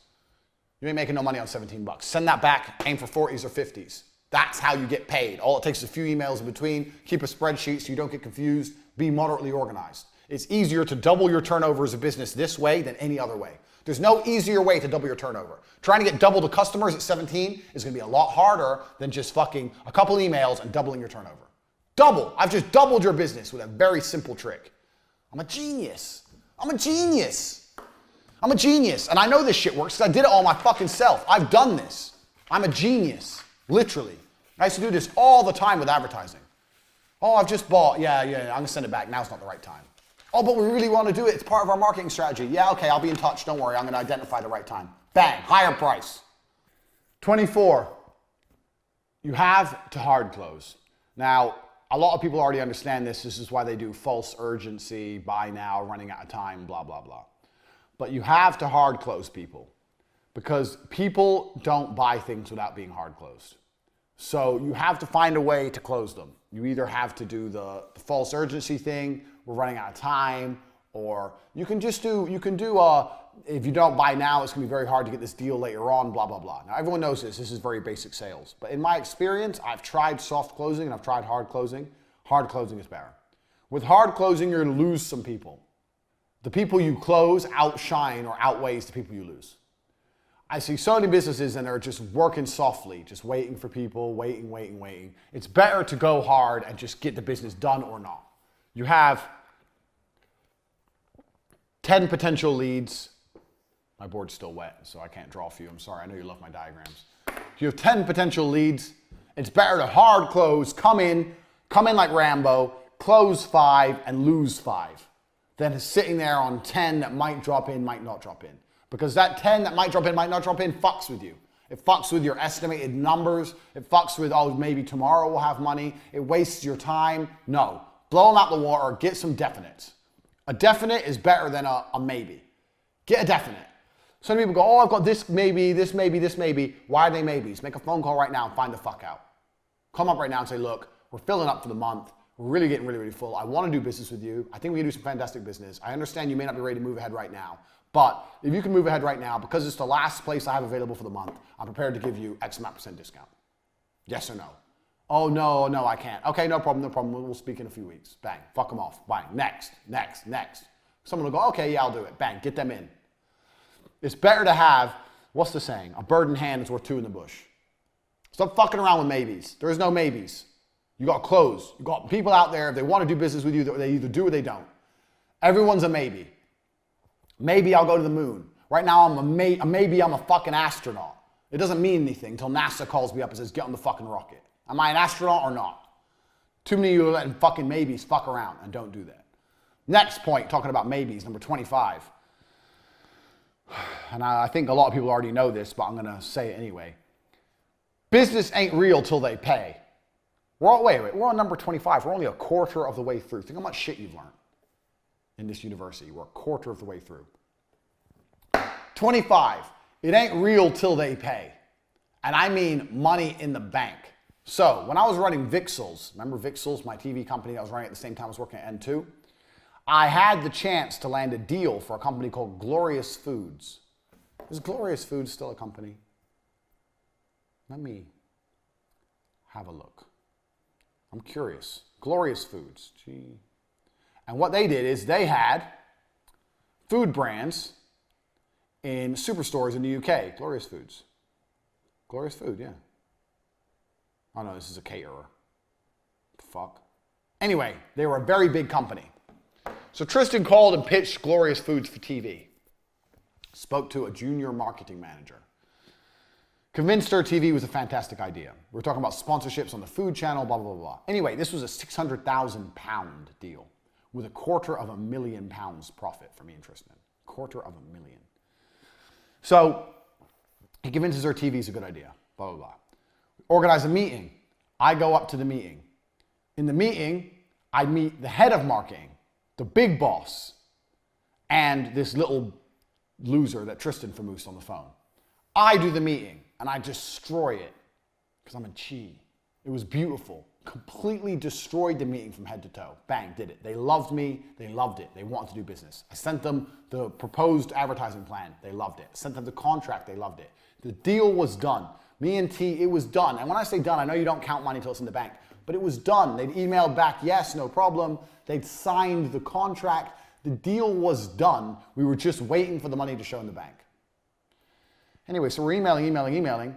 [SPEAKER 1] You ain't making no money on 17 bucks. Send that back, aim for 40s or 50s. That's how you get paid. All it takes is a few emails in between, keep a spreadsheet so you don't get confused. Be moderately organized. It's easier to double your turnover as a business this way than any other way. There's no easier way to double your turnover. Trying to get double the customers at 17 is going to be a lot harder than just fucking a couple emails and doubling your turnover. Double. I've just doubled your business with a very simple trick. I'm a genius. I'm a genius. I'm a genius. And I know this shit works because I did it all my fucking self. I've done this. I'm a genius. Literally. I used to do this all the time with advertising. Oh, I've just bought. Yeah, I'm going to send it back. Now's not the right time. Oh, but we really want to do it. It's part of our marketing strategy. Yeah, okay, I'll be in touch. Don't worry. I'm going to identify the right time. Bang, higher price. 24, you have to hard close. Now, a lot of people already understand this. This is why they do false urgency, buy now, running out of time, blah, blah, blah. But you have to hard close people because people don't buy things without being hard closed. So you have to find a way to close them. You either have to do the false urgency thing, we're running out of time, or you can just do, if you don't buy now, it's gonna be very hard to get this deal later on, blah, blah, blah. Now everyone knows this is very basic sales. But in my experience, I've tried soft closing and I've tried hard closing. Hard closing is better. With hard closing, you're gonna lose some people. The people you close outshine or outweighs the people you lose. I see so many businesses and they're just working softly, just waiting for people, waiting. It's better to go hard and just get the business done or not. You have 10 potential leads. My board's still wet, so I can't draw for you. I'm sorry, I know you love my diagrams. You have 10 potential leads. It's better to hard close, come in like Rambo, close 5 and lose 5 than sitting there on 10 that might drop in, might not drop in. Because that 10 that might drop in, might not drop in, fucks with you. It fucks with your estimated numbers. It fucks with, oh, maybe tomorrow we'll have money. It wastes your time. No, blow them out the water, get some definites. A definite is better than a maybe. Get a definite. Some people go, oh, I've got this maybe, this maybe, this maybe. Why are they maybes? Make a phone call right now and find the fuck out. Come up right now and say, look, we're filling up for the month. We're really getting really full. I want to do business with you. I think we can do some fantastic business. I understand you may not be ready to move ahead right now. But if you can move ahead right now, because it's the last place I have available for the month, I'm prepared to give you X amount % discount. Yes or no? Oh, no, I can't. Okay, no problem. We'll speak in a few weeks. Bang, fuck them off. Bang, next. Someone will go, okay, yeah, I'll do it. Bang, get them in. It's better to have, what's the saying? A bird in hand is worth 2 in the bush. Stop fucking around with maybes. There is no maybes. You got to close. You got people out there, if they want to do business with you, they either do or they don't. Everyone's a maybe. Maybe I'll go to the moon. Right now, maybe I'm a fucking astronaut. It doesn't mean anything until NASA calls me up and says, get on the fucking rocket. Am I an astronaut or not? Too many of you are letting fucking maybes fuck around, and don't do that. Next point, talking about maybes, number 25. And I think a lot of people already know this, but I'm going to say it anyway. Business ain't real till they pay. We're on number 25. We're only a quarter of the way through. Think how much shit you've learned in this university. We're a quarter of the way through. 25. It ain't real till they pay. And I mean money in the bank. So when I was running Vixels, remember Vixels, my TV company I was running at the same time I was working at N2? I had the chance to land a deal for a company called Glorious Foods. Is Glorious Foods still a company? Let me have a look. I'm curious. Glorious Foods. Gee. And what they did is they had food brands in superstores in the UK. Glorious Foods. Glorious Food, yeah. Oh no, this is a caterer. Fuck. Anyway, they were a very big company. So Tristan called and pitched Glorious Foods for TV. Spoke to a junior marketing manager. Convinced her TV was a fantastic idea. We're talking about sponsorships on the food channel, blah, blah, blah. Anyway, this was a £600,000 deal with £250,000 profit for me and Tristan. £250,000. So he convinces her TV is a good idea, blah, blah, blah. Organize a meeting. I go up to the meeting. In the meeting, I meet the head of marketing, the big boss, and this little loser that Tristan famoosed on the phone. I do the meeting, and I destroy it, because I'm a chi. It was beautiful. Completely destroyed the meeting from head to toe. Bang, did it. They loved me. They loved it. They wanted to do business. I sent them the proposed advertising plan. They loved it. I sent them the contract. They loved it. The deal was done. Me and T, it was done. And when I say done, I know you don't count money until it's in the bank. But it was done. They'd emailed back, yes, no problem. They'd signed the contract. The deal was done. We were just waiting for the money to show in the bank. Anyway, so we're emailing.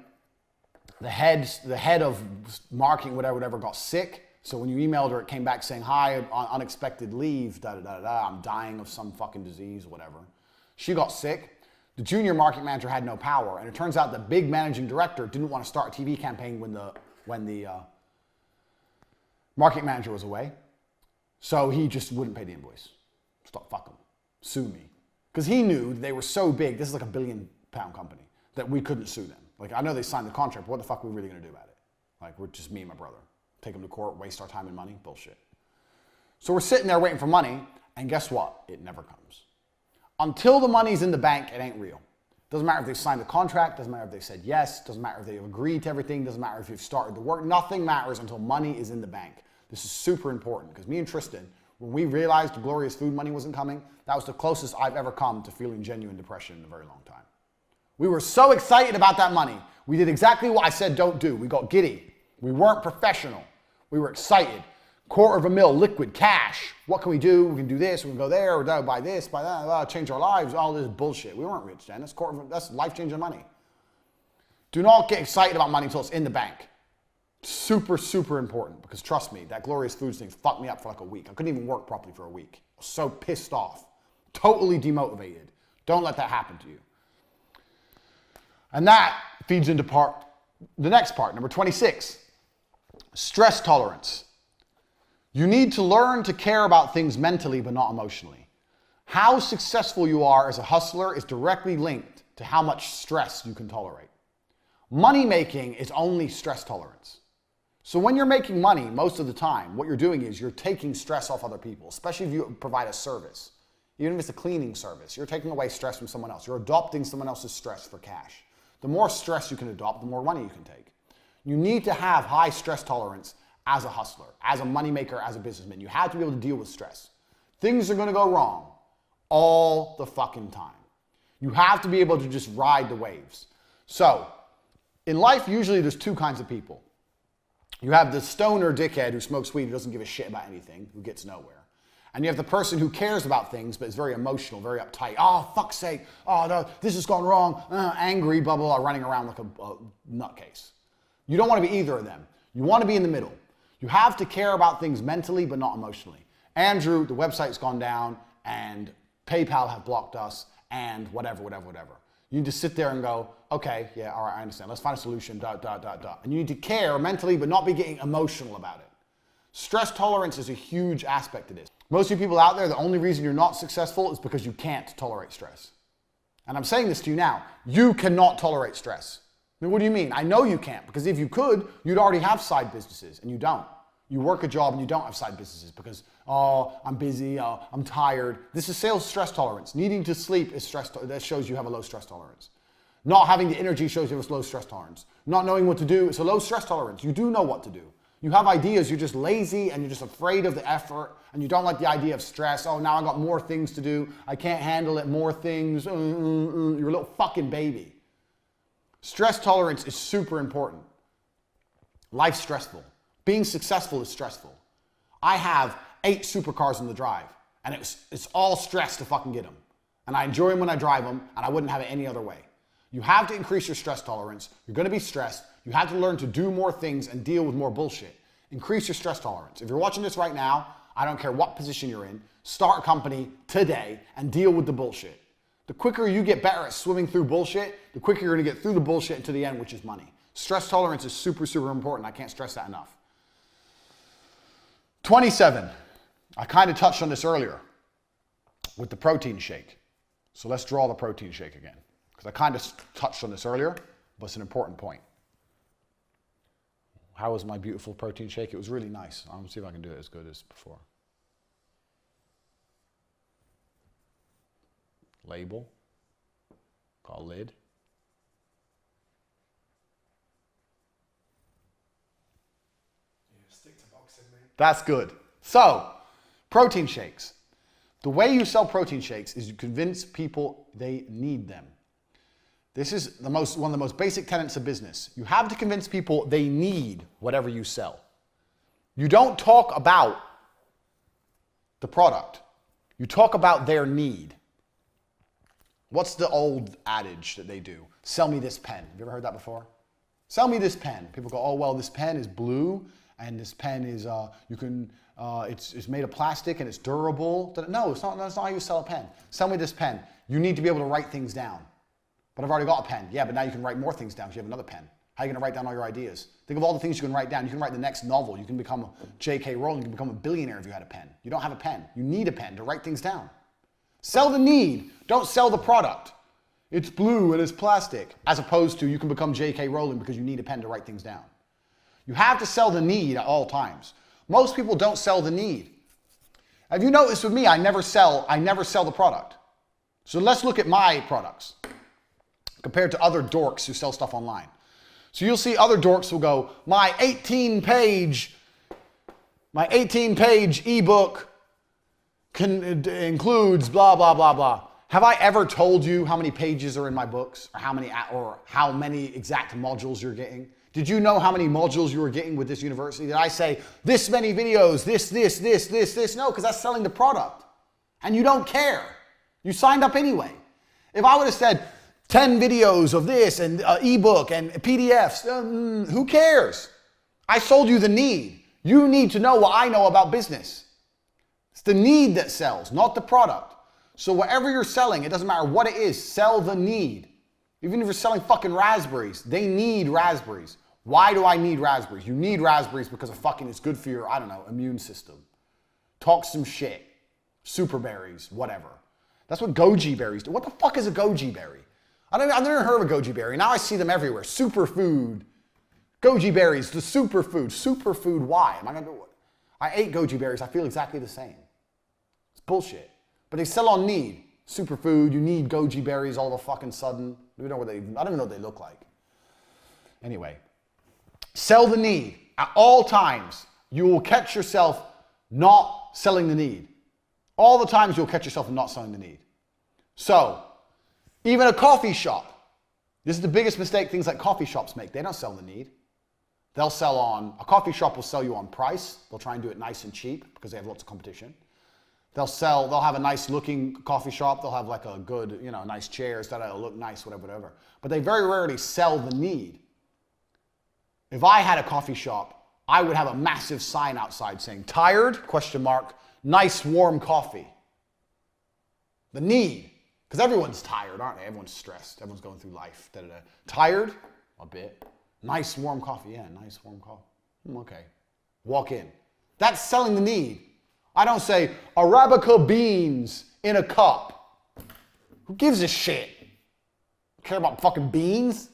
[SPEAKER 1] The head of marketing, whatever, got sick. So when you emailed her, it came back saying, hi, on unexpected leave, I'm dying of some fucking disease, whatever. She got sick. The junior marketing manager had no power. And it turns out the big managing director didn't want to start a TV campaign when the marketing manager was away. So he just wouldn't pay the invoice. Stop, fuck them. Sue me. Because he knew they were so big, this is like £1 billion company, that we couldn't sue them. Like, I know they signed the contract, but what the fuck are we really going to do about it? Like, we're just me and my brother. Take them to court, waste our time and money? Bullshit. So we're sitting there waiting for money, and guess what? It never comes. Until the money's in the bank, it ain't real. Doesn't matter if they signed the contract, doesn't matter if they said yes, doesn't matter if they've agreed to everything, doesn't matter if you've started the work. Nothing matters until money is in the bank. This is super important, because me and Tristan, when we realized the glorious food money wasn't coming, that was the closest I've ever come to feeling genuine depression in a very long time. We were so excited about that money. We did exactly what I said don't do. We got giddy. We weren't professional. We were excited. $250,000 liquid cash. What can we do? We can do this, we can go there, or buy this, buy that, change our lives, all this bullshit. We weren't rich then. That's life-changing money. Do not get excited about money until it's in the bank. Super, super important, because trust me, that glorious foods thing fucked me up for like a week. I couldn't even work properly for a week. I was so pissed off. Totally demotivated. Don't let that happen to you. And that feeds into the next part, number 26. Stress tolerance. You need to learn to care about things mentally but not emotionally. How successful you are as a hustler is directly linked to how much stress you can tolerate. Money making is only stress tolerance. So when you're making money, most of the time, what you're doing is you're taking stress off other people, especially if you provide a service. Even if it's a cleaning service, you're taking away stress from someone else. You're adopting someone else's stress for cash. The more stress you can adopt, the more money you can take. You need to have high stress tolerance as a hustler, as a moneymaker, as a businessman. You have to be able to deal with stress. Things are going to go wrong all the fucking time. You have to be able to just ride the waves. So, in life, usually there's two kinds of people. You have the stoner dickhead who smokes weed, who doesn't give a shit about anything, who gets nowhere. And you have the person who cares about things, but is very emotional, very uptight. Oh, fuck's sake. Oh, no, this has gone wrong. Angry, blah, blah, blah, running around like a nutcase. You don't want to be either of them. You want to be in the middle. You have to care about things mentally, but not emotionally. Andrew, the website's gone down, and PayPal have blocked us, and whatever. You need to sit there and go, okay, yeah, all right, I understand. Let's find a solution, And you need to care mentally, but not be getting emotional about it. Stress tolerance is a huge aspect of this. Most of you people out there, the only reason you're not successful is because you can't tolerate stress. And I'm saying this to you now. You cannot tolerate stress. I mean, what do you mean? I know you can't, because if you could, you'd already have side businesses, and you don't. You work a job and you don't have side businesses because, oh, I'm busy, oh, I'm tired. This is sales stress tolerance. Needing to sleep is stress, that shows you have a low stress tolerance. Not having the energy shows you have a low stress tolerance. Not knowing what to do, it's a low stress tolerance. You do know what to do. You have ideas, you're just lazy and you're just afraid of the effort and you don't like the idea of stress. Oh, now I got more things to do. I can't handle it, more things. You're a little fucking baby. Stress tolerance is super important. Life's stressful. Being successful is stressful. I have 8 supercars in the drive and it's all stress to fucking get them. And I enjoy them when I drive them and I wouldn't have it any other way. You have to increase your stress tolerance. You're going to be stressed. You have to learn to do more things and deal with more bullshit. Increase your stress tolerance. If you're watching this right now, I don't care what position you're in, start a company today and deal with the bullshit. The quicker you get better at swimming through bullshit, the quicker you're going to get through the bullshit and to the end, which is money. Stress tolerance is super, super important. I can't stress that enough. 27. I kind of touched on this earlier with the protein shake. So let's draw the protein shake again. Because I kind of touched on this earlier, but it's an important point. How was my beautiful protein shake? It was really nice. I'm going to see if I can do it as good as before. Label. Got a lid.
[SPEAKER 2] Stick to boxing, mate.
[SPEAKER 1] That's good. So, protein shakes. The way you sell protein shakes is you convince people they need them. This is one of the most basic tenets of business. You have to convince people they need whatever you sell. You don't talk about the product. You talk about their need. What's the old adage that they do? Sell me this pen. Have you ever heard that before? Sell me this pen. People go, oh, well, this pen is blue, and this pen is, it's made of plastic, and it's durable. No, that's not how you sell a pen. Sell me this pen. You need to be able to write things down. But I've already got a pen. Yeah, but now you can write more things down because you have another pen. How are you going to write down all your ideas? Think of all the things you can write down. You can write the next novel. You can become J.K. Rowling. You can become a billionaire if you had a pen. You don't have a pen. You need a pen to write things down. Sell the need. Don't sell the product. It's blue and it's plastic. As opposed to you can become J.K. Rowling because you need a pen to write things down. You have to sell the need at all times. Most people don't sell the need. Have you noticed with me, I never sell the product. So let's look at my products compared to other dorks who sell stuff online. So you'll see other dorks who go, my 18-page ebook includes blah, blah, blah, blah. Have I ever told you how many pages are in my books or how many exact modules you're getting? Did you know how many modules you were getting with this university? Did I say this many videos, this? No, because that's selling the product. And you don't care. You signed up anyway. If I would have said 10 videos of this and ebook and PDFs, who cares? I sold you the need. You need to know what I know about business. It's the need that sells, not the product. So whatever you're selling, it doesn't matter what it is, sell the need. Even if you're selling fucking raspberries, they need raspberries. Why do I need raspberries? You need raspberries because it's good for your, immune system. Talk some shit. Super berries, whatever. That's what goji berries do. What the fuck is a goji berry? I've never heard of a goji berry. Now I see them everywhere. Superfood. Goji berries, the superfood. Superfood, why? I ate goji berries. I feel exactly the same. It's bullshit. But they sell on need. Superfood, you need goji berries all of a fucking sudden. I don't even know what they look like. Anyway, sell the need. At all times, you will catch yourself not selling the need. All the times you'll catch yourself not selling the need. So, even a coffee shop. This is the biggest mistake things like coffee shops make. They don't sell the need. A coffee shop will sell you on price. They'll try and do it nice and cheap because they have lots of competition. They'll have a nice looking coffee shop. They'll have like a good, nice chairs that'll look nice, whatever. But they very rarely sell the need. If I had a coffee shop, I would have a massive sign outside saying, tired, ? Nice warm coffee. The need. Because everyone's tired, aren't they? Everyone's stressed. Everyone's going through life. Da-da-da. Tired? A bit. Nice warm coffee. Yeah, nice warm coffee. Okay. Walk in. That's selling the need. I don't say Arabica beans in a cup. Who gives a shit? Care about fucking beans?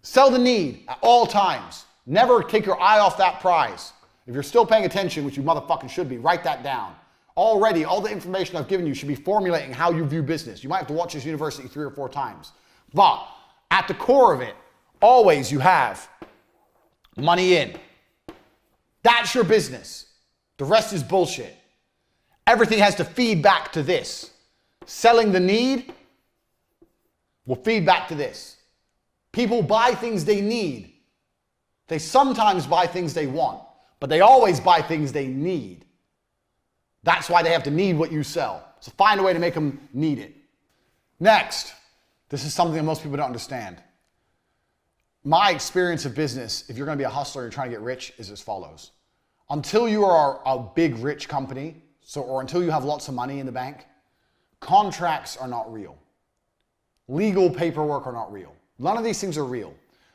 [SPEAKER 1] Sell the need at all times. Never take your eye off that prize. If you're still paying attention, which you motherfucking should be, write that down. Already, all the information I've given you should be formulating how you view business. You might have to watch this university 3 or 4 times. But at the core of it, always you have money in. That's your business. The rest is bullshit. Everything has to feed back to this. Selling the need will feed back to this. People buy things they need. They sometimes buy things they want, but they always buy things they need. That's why they have to need what you sell. So find a way to make them need it. Next, this is something that most people don't understand. My experience of business, if you're going to be a hustler and you're trying to get rich, is as follows. Until you are a big rich company, or until you have lots of money in the bank, contracts are not real. Legal paperwork are not real. None of these things are real.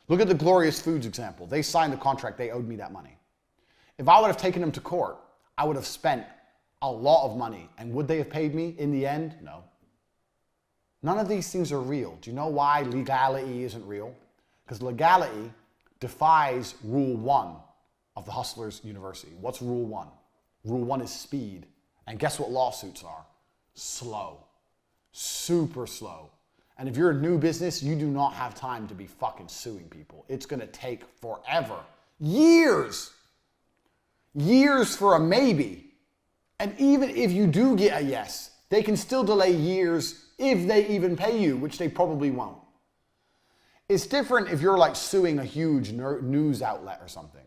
[SPEAKER 1] Look at the Glorious Foods example. They signed the contract. They owed me that money. If I would have taken them to court, I would have spent a lot of money. And would they have paid me in the end? No. None of these things are real. Do you know why legality isn't real? Because legality defies Rule 1 of the Hustlers University. What's Rule 1? Rule 1 is speed. And guess what lawsuits are? Slow. Super slow. And if you're a new business, you do not have time to be fucking suing people. It's going to take forever. Years. Years for a maybe. And even if you do get a yes, they can still delay years if they even pay you, which they probably won't. It's different if you're like suing a huge news outlet or something.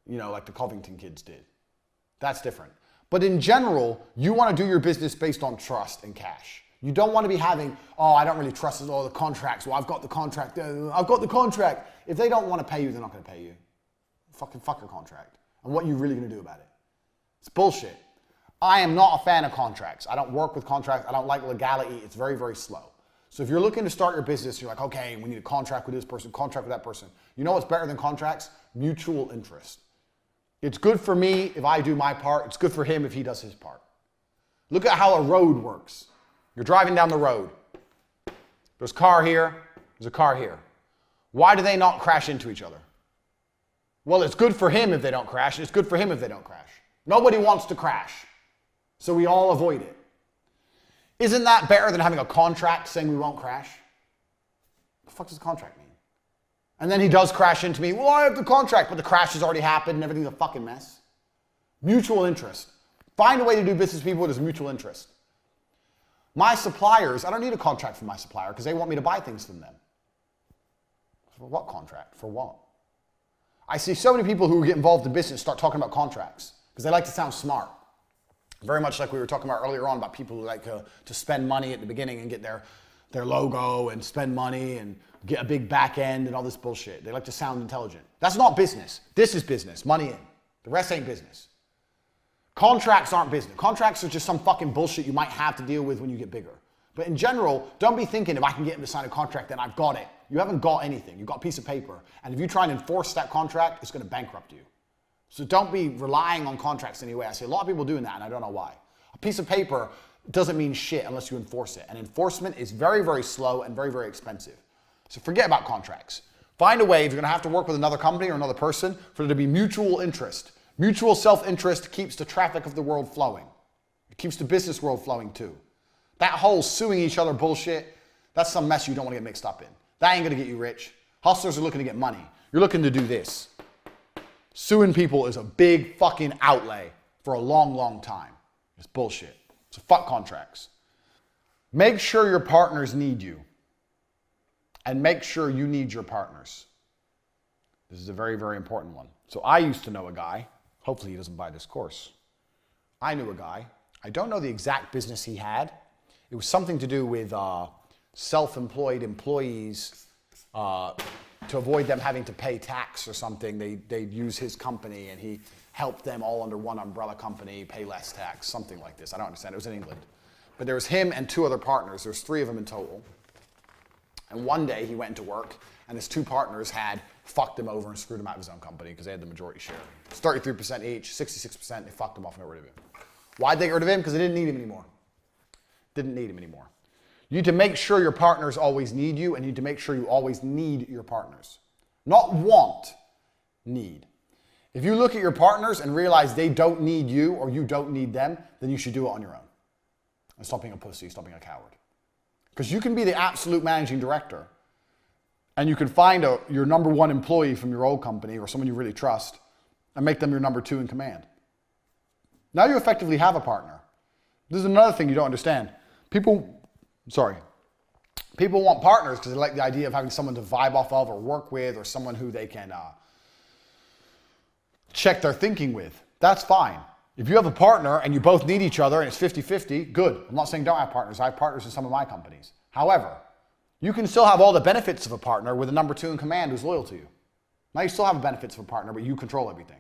[SPEAKER 1] like the Covington kids did. That's different. But in general, you want to do your business based on trust and cash. You don't want to be having, oh, I don't really trust all the contracts. Well, I've got the contract. I've got the contract. If they don't want to pay you, they're not going to pay you. Fuck your contract. And what are you really going to do about it? It's bullshit. I am not a fan of contracts. I don't work with contracts. I don't like legality. It's very, very slow. So if you're looking to start your business, you're like, okay, we need a contract with this person, contract with that person. You know what's better than contracts? Mutual interest. It's good for me if I do my part. It's good for him if he does his part. Look at how a road works. You're driving down the road. There's a car here. There's a car here. Why do they not crash into each other? Well, it's good for him if they don't crash, and it's good for him if they don't crash. Nobody wants to crash, so we all avoid it. Isn't that better than having a contract saying we won't crash? What the fuck does the contract mean? And then he does crash into me. Well, I have the contract, but the crash has already happened and everything's a fucking mess. Mutual interest. Find a way to do business with people with mutual interest. My suppliers, I don't need a contract from my supplier because they want me to buy things from them. For what contract? For what? I see so many people who get involved in business start talking about contracts because they like to sound smart. Very much like we were talking about earlier on about people who like to spend money at the beginning and get their logo and spend money and get a big back end and all this bullshit. They like to sound intelligent. That's not business. This is business. Money in. The rest ain't business. Contracts aren't business. Contracts are just some fucking bullshit you might have to deal with when you get bigger. But in general, don't be thinking if I can get him to sign a contract, then I've got it. You haven't got anything. You've got a piece of paper. And if you try and enforce that contract, it's going to bankrupt you. So don't be relying on contracts anyway. I see a lot of people doing that, and I don't know why. A piece of paper doesn't mean shit unless you enforce it. And enforcement is very, very slow and very, very expensive. So forget about contracts. Find a way, if you're going to have to work with another company or another person, for there to be mutual interest. Mutual self-interest keeps the traffic of the world flowing. It keeps the business world flowing too. That whole suing each other bullshit, that's some mess you don't want to get mixed up in. That ain't going to get you rich. Hustlers are looking to get money. You're looking to do this. Suing people is a big fucking outlay for a long, long time. It's bullshit. So fuck contracts. Make sure your partners need you. And make sure you need your partners. This is a very, very important one. So I used to know a guy. Hopefully he doesn't buy this course. I knew a guy. I don't know the exact business he had. It was something to do with self-employed employees to avoid them having to pay tax or something. They'd use his company and he helped them all under one umbrella company pay less tax, something like this. I don't understand. It was in England. But there was him and two other partners. There's three of them in total. And one day he went into work and his two partners had fucked him over and screwed him out of his own company because they had the majority share. It's 33% each, 66%, they fucked him off and got rid of him. Why'd they get rid of him? Because they didn't need him anymore. Didn't need him anymore. You need to make sure your partners always need you, and you need to make sure you always need your partners. Not want, need. If you look at your partners and realize they don't need you or you don't need them, then you should do it on your own. And stop being a pussy, stop being a coward. Because you can be the absolute managing director and you can find your number one employee from your old company or someone you really trust and make them your number two in command. Now you effectively have a partner. This is another thing you don't understand. People want partners because they like the idea of having someone to vibe off of or work with or someone who they can check their thinking with. That's fine. If you have a partner and you both need each other and it's 50-50, good. I'm not saying don't have partners. I have partners in some of my companies. However, you can still have all the benefits of a partner with a number two in command who's loyal to you. Now you still have the benefits of a partner, but you control everything.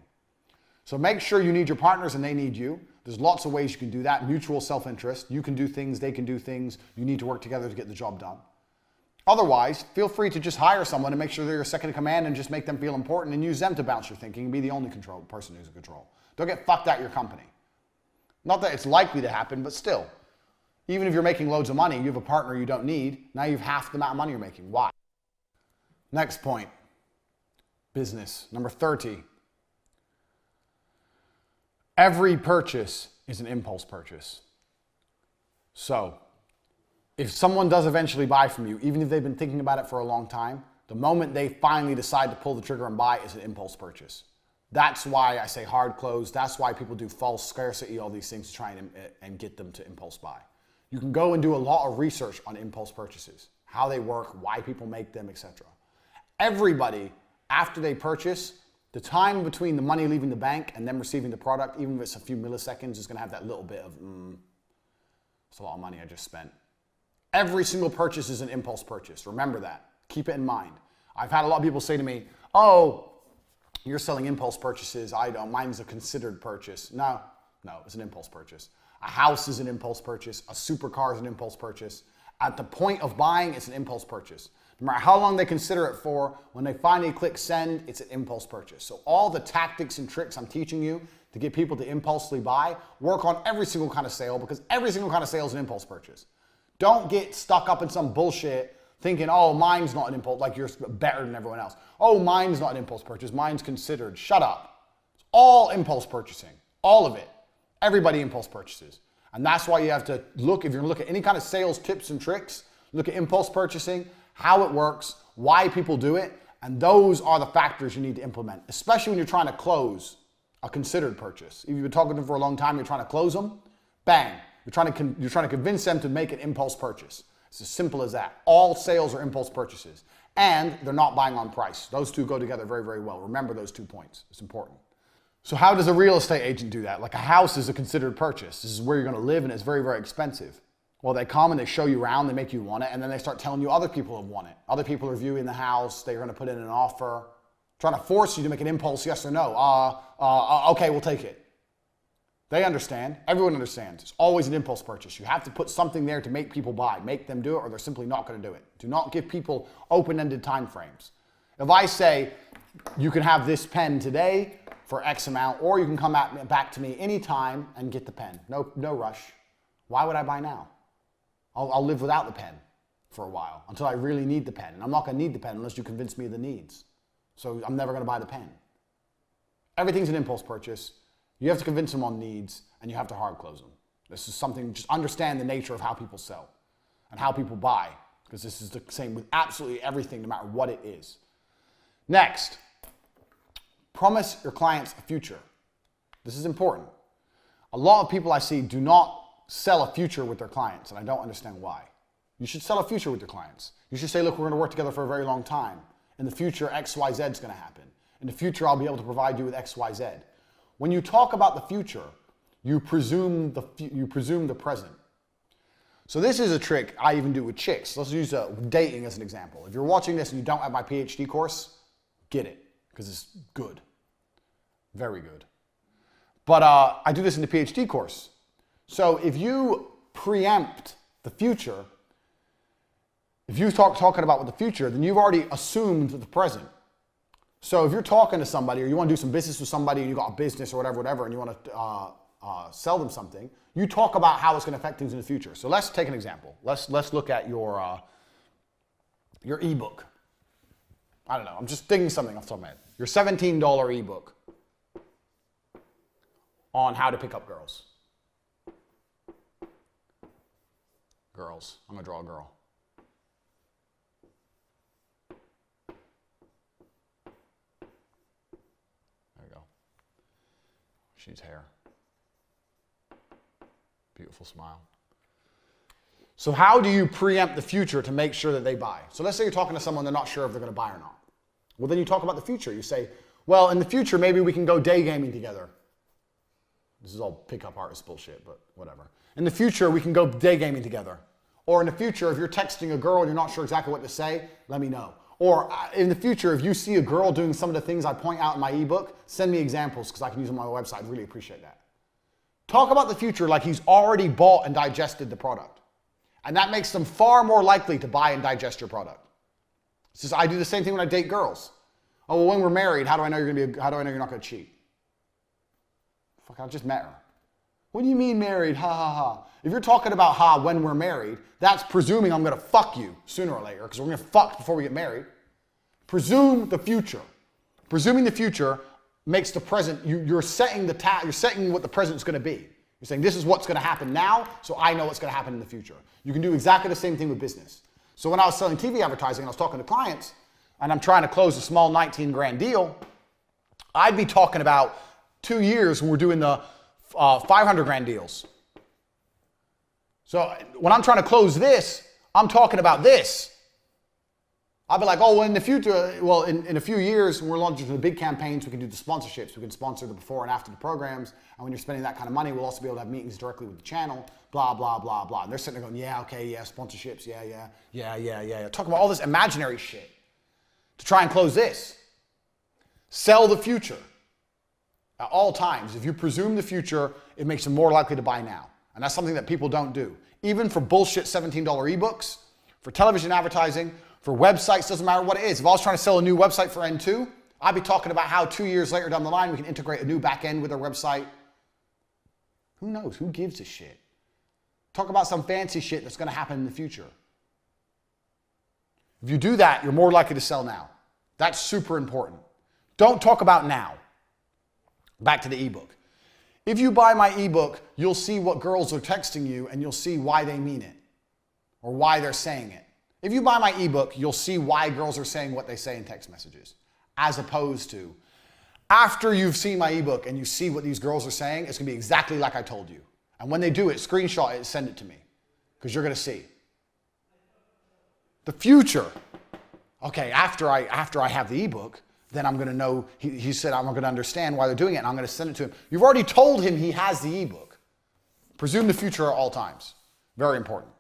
[SPEAKER 1] So make sure you need your partners and they need you. There's lots of ways you can do that. Mutual self-interest. You can do things, they can do things. You need to work together to get the job done. Otherwise, feel free to just hire someone and make sure they're your second in command and just make them feel important and use them to bounce your thinking and be the only person who's in control. Don't get fucked at your company. Not that it's likely to happen, but still. Even if you're making loads of money, you have a partner you don't need, now you have half the amount of money you're making. Why? Next point. Business. Number 30. Every purchase is an impulse purchase. So, if someone does eventually buy from you, even if they've been thinking about it for a long time, the moment they finally decide to pull the trigger and buy is an impulse purchase. That's why I say hard close. That's why people do false scarcity, all these things to try and get them to impulse buy. You can go and do a lot of research on impulse purchases, how they work, why people make them, etc. Everybody, after they purchase, The time between the money leaving the bank and them receiving the product, even if it's a few milliseconds, is going to have that little bit of, it's a lot of money I just spent. Every single purchase is an impulse purchase. Remember that. Keep it in mind. I've had a lot of people say to me, oh, you're selling impulse purchases. I don't. Mine's a considered purchase. No, it's an impulse purchase. A house is an impulse purchase. A supercar is an impulse purchase. At the point of buying, it's an impulse purchase. No matter how long they consider it for, when they finally click send, it's an impulse purchase. So all the tactics and tricks I'm teaching you to get people to impulsively buy, work on every single kind of sale, because every single kind of sale is an impulse purchase. Don't get stuck up in some bullshit thinking, oh, mine's not an impulse, like you're better than everyone else. Oh, mine's not an impulse purchase, mine's considered. Shut up. It's all impulse purchasing, all of it. Everybody impulse purchases. And that's why you have to look, if you're gonna look at any kind of sales tips and tricks, look at impulse purchasing, how it works, why people do it, and those are the factors you need to implement, especially when you're trying to close a considered purchase. If you've been talking to them for a long time, you're trying to close them, bang, you're trying to convince them to make an impulse purchase. It's as simple as that. All sales are impulse purchases, and they're not buying on price. Those two go together very, very well. Remember those 2 points. It's important. So how does a real estate agent do that? Like a house is a considered purchase. This is where you're going to live, and it's very, very expensive. Well, they come and they show you around, they make you want it, and then they start telling you other people have won it. Other people are viewing the house, they're going to put in an offer, trying to force you to make an impulse yes or no. Okay, we'll take it. They understand. Everyone understands. It's always an impulse purchase. You have to put something there to make people buy. Make them do it, or they're simply not going to do it. Do not give people open-ended time frames. If I say, you can have this pen today for X amount, or you can come back to me anytime and get the pen. No rush. Why would I buy now? I'll live without the pen for a while until I really need the pen. And I'm not going to need the pen unless you convince me of the needs. So I'm never going to buy the pen. Everything's an impulse purchase. You have to convince them on needs, and you have to hard close them. This is something, just understand the nature of how people sell and how people buy, because this is the same with absolutely everything, no matter what it is. Next, promise your clients a future. This is important. A lot of people I see do not sell a future with their clients, and I don't understand why. You should sell a future with your clients. You should say, look, we're going to work together for a very long time. In the future, X, Y, Z is going to happen. In the future, I'll be able to provide you with X, Y, Z. When you talk about the future, you presume the present. So this is a trick I even do with chicks. Let's use dating as an example. If you're watching this and you don't have my PhD course, get it, because it's good. Very good. But I do this in the PhD course. So if you preempt the future, if you talking about the future, then you've already assumed the present. So if you're talking to somebody, or you want to do some business with somebody, and you got a business or whatever, and you want to sell them something, you talk about how it's going to affect things in the future. So let's take an example. Let's look at your ebook. I don't know. I'm just thinking something off the top of my head. Your $17 ebook on how to pick up girls. Girls. I'm going to draw a girl. There you go. She needs hair. Beautiful smile. So how do you preempt the future to make sure that they buy? So let's say you're talking to someone, they're not sure if they're going to buy or not. Well, then you talk about the future. You say, well, in the future, maybe we can go day gaming together. This is all pickup artist bullshit, but whatever. In the future, we can go day gaming together. Or in the future, if you're texting a girl and you're not sure exactly what to say, let me know. Or in the future, if you see a girl doing some of the things I point out in my ebook, send me examples because I can use them on my website. I'd really appreciate that. Talk about the future like he's already bought and digested the product. And that makes them far more likely to buy and digest your product. It's just, I do the same thing when I date girls. Oh, well, when we're married, how do I know you're not going to cheat? Fuck, I just met her. What do you mean married? Ha ha ha. If you're talking about when we're married, that's presuming I'm going to fuck you sooner or later because we're going to fuck before we get married. Presume the future. Presuming the future makes the present, you're setting what the present is going to be. You're saying this is what's going to happen now, so I know what's going to happen in the future. You can do exactly the same thing with business. So when I was selling TV advertising and I was talking to clients and I'm trying to close a small 19 grand deal, I'd be talking about 2 years when we're doing the 500 grand deals. So when I'm trying to close this, I'm talking about this. I'll be like, oh, well, in the future, well, in a few years, when we're launching the big campaigns, we can do the sponsorships. We can sponsor the before and after the programs. And when you're spending that kind of money, we'll also be able to have meetings directly with the channel, blah, blah, blah, blah. And they're sitting there going, yeah, okay, yeah, sponsorships, yeah. Talking about all this imaginary shit to try and close this. Sell the future at all times. If you presume the future, it makes them more likely to buy now. And that's something that people don't do. Even for bullshit $17 ebooks, for television advertising, for websites, doesn't matter what it is. If I was trying to sell a new website for N2, I'd be talking about how 2 years later down the line, we can integrate a new back end with our website. Who knows? Who gives a shit? Talk about some fancy shit that's going to happen in the future. If you do that, you're more likely to sell now. That's super important. Don't talk about now. Back to the ebook. If you buy my ebook, you'll see what girls are texting you and you'll see why they mean it or why they're saying it. If you buy my ebook, you'll see why girls are saying what they say in text messages, as opposed to after you've seen my ebook and you see what these girls are saying, it's going to be exactly like I told you. And when they do it, screenshot it and send it to me because you're going to see. The future. Okay, after I have the ebook, then I'm going to know, he said I'm going to understand why they're doing it and I'm going to send it to him. You've already told him he has the ebook. Presume the future at all times. Very important.